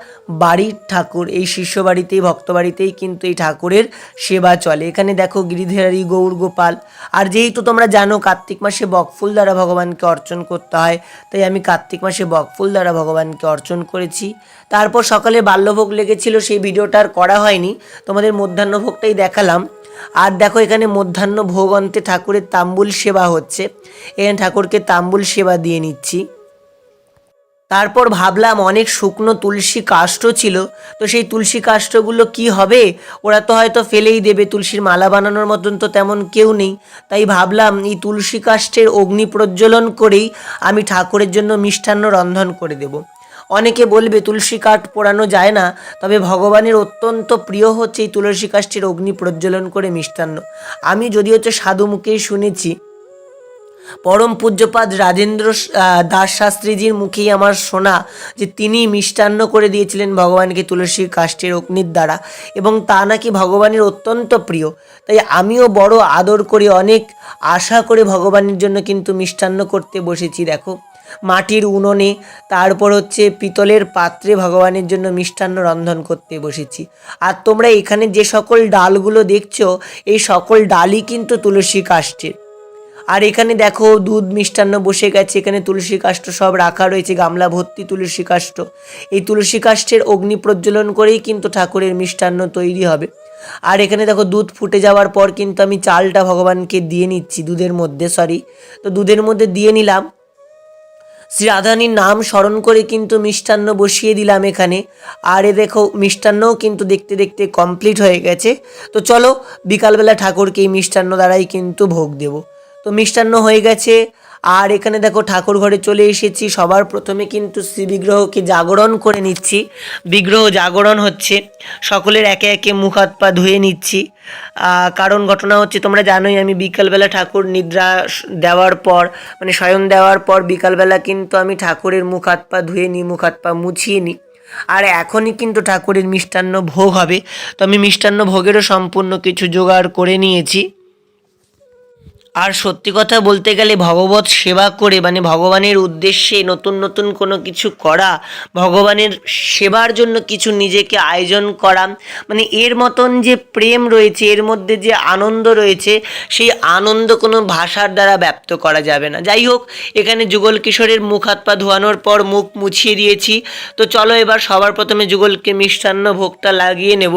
বাড়ির ঠাকুর, এই শিষ্য বাড়িতেই ভক্ত বাড়িতেই কিন্তু এই ঠাকুরের সেবা চলে। এখানে দেখো গিরিধারী গৌর গোপাল। আর যেহেতু তোমরা জানো কার্তিক মাসে বকফুল দ্বারা ভগবানকে অর্চন করতে হয়, তাই আমি কার্তিক মাসে বকফুল দ্বারা ভগবানকে অর্চন করেছি। তারপর সকালে বাল্যভোগ লেগেছিল, সেই ভিডিওটা আর করা হয়নি, তোমাদের মধ্যাহ্নভোগটাই দেখালাম। আর দেখো এখানে মধ্যাহ্ন ভোগ অন্তে ঠাকুরের তাম্বুল সেবা হচ্ছে, এখানে ঠাকুরকে তাম্বুল সেবা দিয়ে নিচ্ছি। তারপর ভাবলাম অনেক শুকনো তুলসী কাষ্ঠ ছিল, তো সেই তুলসী কাষ্ঠগুলো কি হবে, ওরা তো হয়তো ফেলেই দেবে, তুলসীর মালা বানানোর মতন তো তেমন কেউ নেই। তাই ভাবলাম এই তুলসী কাষ্ঠের অগ্নি প্রজ্বলন করেই আমি ঠাকুরের জন্য মিষ্টান্ন রন্ধন করে দেব। অনেকে বলবে তুলসী কাঠ পোড়ানো যায় না, তবে ভগবানের অত্যন্ত প্রিয় হচ্ছে এই তুলসী কাষ্ঠের অগ্নি প্রজ্বলন করে মিষ্টান্ন। আমি যদি হচ্ছে সাধু মুখেই শুনেছি, পরম পূজ্যপাদ রাজেন্দ্র দাস শাস্ত্রীজির মুখেই আমার শোনা যে তিনি মিষ্টান্ন করে দিয়েছিলেন ভগবানকে তুলসী কাষ্ঠের অগ্নির দ্বারা, এবং তা নাকি ভগবানের অত্যন্ত প্রিয়। তাই আমিও বড় আদর করে অনেক আশা করে ভগবানের জন্য কিন্তু মিষ্টান্ন করতে বসেছি। দেখো মাটির উনুনে, তারপর হচ্ছে পিতলের পাত্রে ভগবানের জন্য মিষ্টান্ন রন্ধন করতে বসেছি। আর তোমরা এখানে যে সকল ডালগুলো দেখছো, এই সকল ডালই কিন্তু তুলসী কাষ্ঠের। আর এখানে দেখো দুধ মিষ্টান্ন বসে গেছে, এখানে তুলসী কাষ্ঠ সব রাখা রয়েছে, গামলা ভর্তি তুলসী কাষ্ঠ। এই তুলসী কাষ্ঠের অগ্নি প্রজ্বলন করেই কিন্তু ঠাকুরের মিষ্টান্ন তৈরি হবে। আর এখানে দেখো দুধ ফুটে যাওয়ার পর কিন্তু আমি চালটা ভগবানকে দিয়ে নিচ্ছি, দুধের মধ্যে দিয়ে নিলাম। শ্রী রাধারানীর নাম স্মরণ করে কিন্তু মিষ্টান্ন বসিয়ে দিলাম এখানে। আর এ দেখো মিষ্টান্নও কিন্তু দেখতে দেখতে কমপ্লিট হয়ে গেছে। তো চলো বিকালবেলা ঠাকুরকে এই মিষ্টান্ন দ্বারাই কিন্তু ভোগ দেব। তো মিষ্টান্ন হয়ে গেছে। আর এখানে দেখো ঠাকুর ঘরে চলে এসেছি। সবার প্রথমে কিন্তু শ্রী বিগ্রহকে জাগরণ করে নিচ্ছি। বিগ্রহ জাগরণ হচ্ছে, সকলের একে একে মুখ হাত পা ধুয়ে নিচ্ছি। কারণ ঘটনা হচ্ছে তোমরা জানোই, আমি বিকালবেলা ঠাকুর নিদ্রা দেওয়ার পর, মানে শয়ন দেওয়ার পর বিকালবেলা কিন্তু আমি ঠাকুরের মুখ হাত পা ধুয়ে নিই, মুখ হাত পা মুছিয়ে নিই। আর এখনই কিন্তু ঠাকুরের মিষ্টান্ন ভোগ হবে, তো আমি মিষ্টান্ন ভোগেরও সম্পূর্ণ কিছু জোগাড় করে নিয়েছি। আর সত্যি কথা বলতে গেলে ভগবত সেবা করে, মানে ভগবানের উদ্দেশ্যে নতুন নতুন কোনো কিছু করা, ভগবানের সেবার জন্য কিছু নিজেকে আয়োজন করা, মানে এর মতন যে প্রেম রয়েছে, এর মধ্যে যে আনন্দ রয়েছে, সেই আনন্দ কোনো ভাষার দ্বারা ব্যক্ত করা যাবে না। যাই হোক, এখানে যুগল কিশোরের মুখ হাত পা ধোয়ানোর পর মুখ মুছিয়ে দিয়েছি। তো চলো এবার সবার প্রথমে যুগলকে মিষ্টান্ন ভোগটা লাগিয়ে নেব।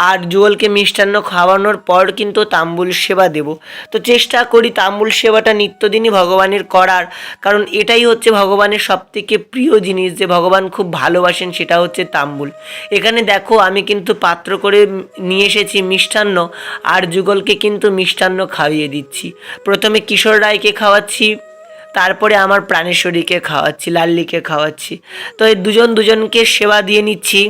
আর যুগলকে মিষ্টান্ন খাওয়ানোর পর কিন্তু তাম্বুল সেবা দেব। তো চেষ্টা করি তাম্বুল সেবাটা নিত্যদিনই ভগবানের করার, কারণ এটাই হচ্ছে ভগবানের সবথেকে প্রিয় জিনিস, যে ভগবান খুব ভালোবাসেন, সেটা হচ্ছে তাম্বুল। এখানে দেখো আমি কিন্তু পাত্র করে নিয়ে এসেছি মিষ্টান্ন, আর যুগলকে কিন্তু মিষ্টান্ন খাইয়ে দিচ্ছি। প্রথমে কিশোর রায়কে খাওয়াচ্ছি, তারপরে আমার প্রাণেশ্বরীকে খাওয়াচ্ছি, লাল্লিকে খাওয়াচ্ছি। তো এই দুজনকে সেবা দিয়ে নিচ্ছি।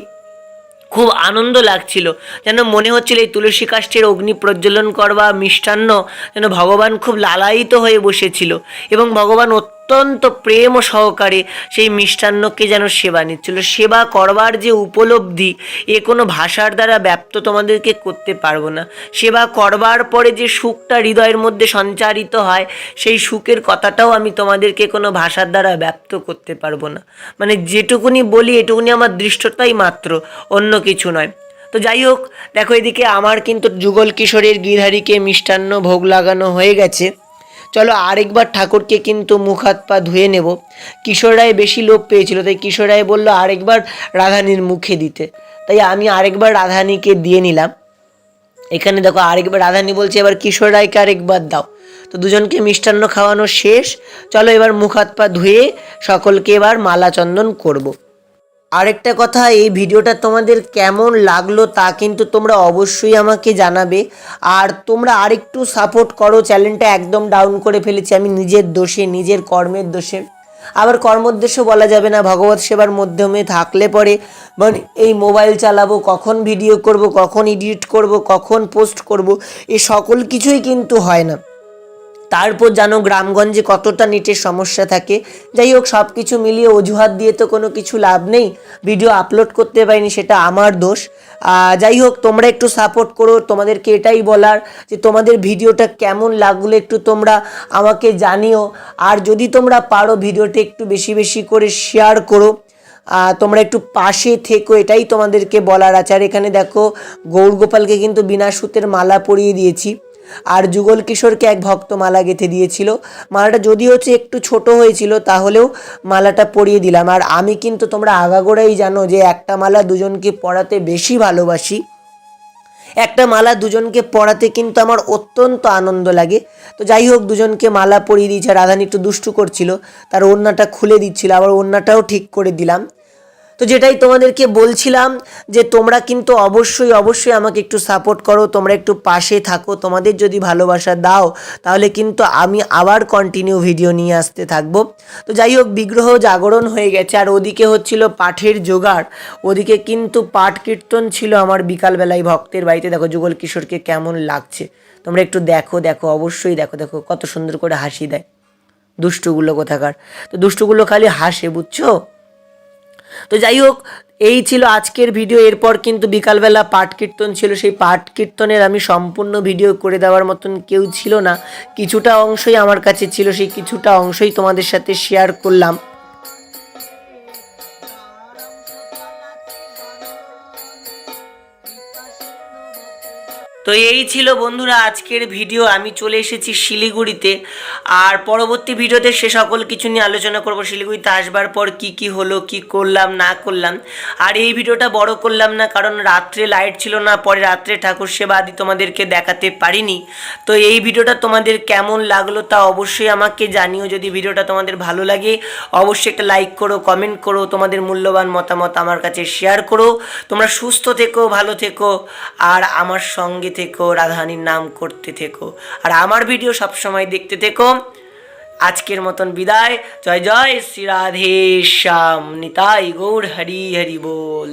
খুব আনন্দ লাগছিল, যেন মনে হচ্ছিল এই তুলসী কাষ্ঠের অগ্নি প্রজ্বলন করবা মিষ্টান্ন যেন ভগবান খুব লালায়িত হয়ে বসেছিল, এবং ভগবান অত্যন্ত প্রেম ও সহকারে সেই মিষ্টান্নকে যেন সেবা নিচ্ছিল। সেবা করবার যে উপলব্ধি, এ কোনো ভাষার দ্বারা ব্যক্ত তোমাদেরকে করতে পারবো না। সেবা করবার পরে যে সুখটা হৃদয়ের মধ্যে সঞ্চারিত হয়, সেই সুখের কথাটাও আমি তোমাদেরকে কোনো ভাষার দ্বারা ব্যক্ত করতে পারবো না। মানে যেটুকুনি বলি এটুকুনি আমার দৃষ্টতাই মাত্র, অন্য কিছু নয়। তো যাই হোক, দেখো এদিকে আমার কিন্তু যুগল কিশোরের গিরধারীকে মিষ্টান্ন ভোগ লাগানো হয়ে গেছে। চলো আরেকবার ঠাকুরকে কিন্তু মুখ হাত পা ধুয়ে নেব। কিশোর রায় বেশি লোভ পেয়েছিল, তাই কিশোর রায় বললো আরেকবার রাধারানীর মুখে দিতে, তাই আমি আরেকবার রাধারানীকে দিয়ে নিলাম। এখানে দেখো আরেকবার রাধারানী বলছে এবার কিশোর রায়কে আরেকবার দাও। তো দুজনকে মিষ্টান্ন খাওয়ানো শেষ। চলো এবার মুখ হাত পা ধুয়ে সকলকে এবার মালা চন্দন করব। আরেকটা কথা, এই ভিডিওটা তোমাদের কেমন লাগলো তা কিন্তু তোমরা অবশ্যই আমাকে জানাবে। আর তোমরা আরেকটু সাপোর্ট করো, চ্যানেলটা একদম ডাউন করে ফেলেছি আমি নিজের দোষে, নিজের কর্মের দোষে। আবার কর্মোদ্দেশ্য বলা যাবে না, ভগবত সেবার মাধ্যমে থাকলে পরে মানে এই মোবাইল চালাবো, কখন ভিডিও করব, কখন এডিট করব, কখন পোস্ট করব, এ সকল কিছুই কিন্তু হয় না। তারপর জানো গ্রামগঞ্জে কতটা নেটের সমস্যা থাকে। যাই হোক, সব কিছু মিলিয়ে অজুহাত দিয়ে তো কোনো কিছু লাভ নেই, ভিডিও আপলোড করতে পারিনি, সেটা আমার দোষ। যাই হোক, তোমরা একটু সাপোর্ট করো, তোমাদেরকে এটাই বলার যে তোমাদের ভিডিওটা কেমন লাগলো একটু তোমরা আমাকে জানিও। আর যদি তোমরা পারো ভিডিওটা একটু বেশি বেশি করে শেয়ার করো, তোমরা একটু পাশে থেকো, এটাই তোমাদেরকে বলার আছে। আর এখানে দেখো গৌরগোপালকে কিন্তু বিনা সুতের মালা পরিয়ে দিয়েছি, আর যুগল কিশোরকে এক ভক্ত মালা গেঁথে দিয়েছিল। মালাটা যদি হচ্ছে একটু ছোট হয়েছিল তাহলেও মালাটা পরিয়ে দিলাম। আর আমি কিন্তু তোমরা আগাগোড়াই জানো যে একটা মালা দুজনকে পরাতে বেশি ভালোবাসি, একটা মালা দুজনকে পরাতে কিন্তু আমার অত্যন্ত আনন্দ লাগে। তো যাই হোক, দুজনকে মালা পরিয়ে দিয়েছে। রাধানি একটু দুষ্টু করছিল, তার ওড়নাটা খুলে দিচ্ছিল, আবার ওড়নাটাও ঠিক করে দিলাম। তো যেটাই তোমাদেরকে বলছিলাম যে তোমরা কিন্তু অবশ্যই অবশ্যই আমাকে একটু সাপোর্ট করো, তোমরা একটু পাশে থাকো। তোমাদের যদি ভালোবাসা দাও তাহলে কিন্তু আমি আবার কন্টিনিউ ভিডিও নিয়ে আসতে থাকবো। তো যাই হোক, বিগ্রহ জাগরণ হয়ে গেছে, আর ওদিকে হচ্ছিল পাঠের জোগাড়। ওদিকে কিন্তু পাঠ কীর্তন ছিল আমার বিকালবেলায় ভক্তের বাড়িতে। দেখো যুগল কিশোরকে কেমন লাগছে, তোমরা একটু দেখো, দেখো অবশ্যই দেখো, দেখো কত সুন্দর করে হাসি দেয় দুষ্টুগুলো কোথাকার। তো দুষ্টুগুলো খালি হাসে, বুঝছো। তো যাই হোক, এই ছিল আজকের ভিডিও। এরপর কিন্তু বিকালবেলা পাঠ কীর্তন ছিল, সেই পাঠ কীর্তনের আমি সম্পূর্ণ ভিডিও করে দেওয়ার মতন কেউ ছিল না, কিছুটা অংশই আমার কাছে ছিল, সেই কিছুটা অংশই তোমাদের সাথে শেয়ার করলাম। তো এই ছিল বন্ধুরা আজকের ভিডিও। আমি চলে এসেছি শিলিগুড়িতে, আর পরবর্তী ভিডিওতে সে সকল কিছু নিয়ে আলোচনা করব। শিলিগুড়িতে আসবার পর কি কি হলো, কি করলাম না করলাম। আর এই ভিডিওটা বড় করলাম না, কারণ রাত্রে লাইট ছিল না, পরে রাত্রে ঠাকুর সেবা আদি তোমাদেরকে দেখাতে পারিনি। তো এই ভিডিওটা তোমাদের কেমন লাগলো তা অবশ্যই আমাকে জানিও। যদি ভিডিওটা তোমাদের ভালো লাগে অবশ্যই একটা লাইক করো, কমেন্ট করো, তোমাদের মূল্যবান মতামত আমার কাছে শেয়ার করো। তোমরা সুস্থ থেকো, ভালো থেকো, আর আমার সঙ্গে থেকো, রাধারানীর নাম করতে থেকো, আর আমার ভিডিও সবসময় দেখতে থেকো। আজকের মতন বিদায়। জয় জয় শ্রী রাধে শ্যাম, নিতাই গৌর হরি হরি বল।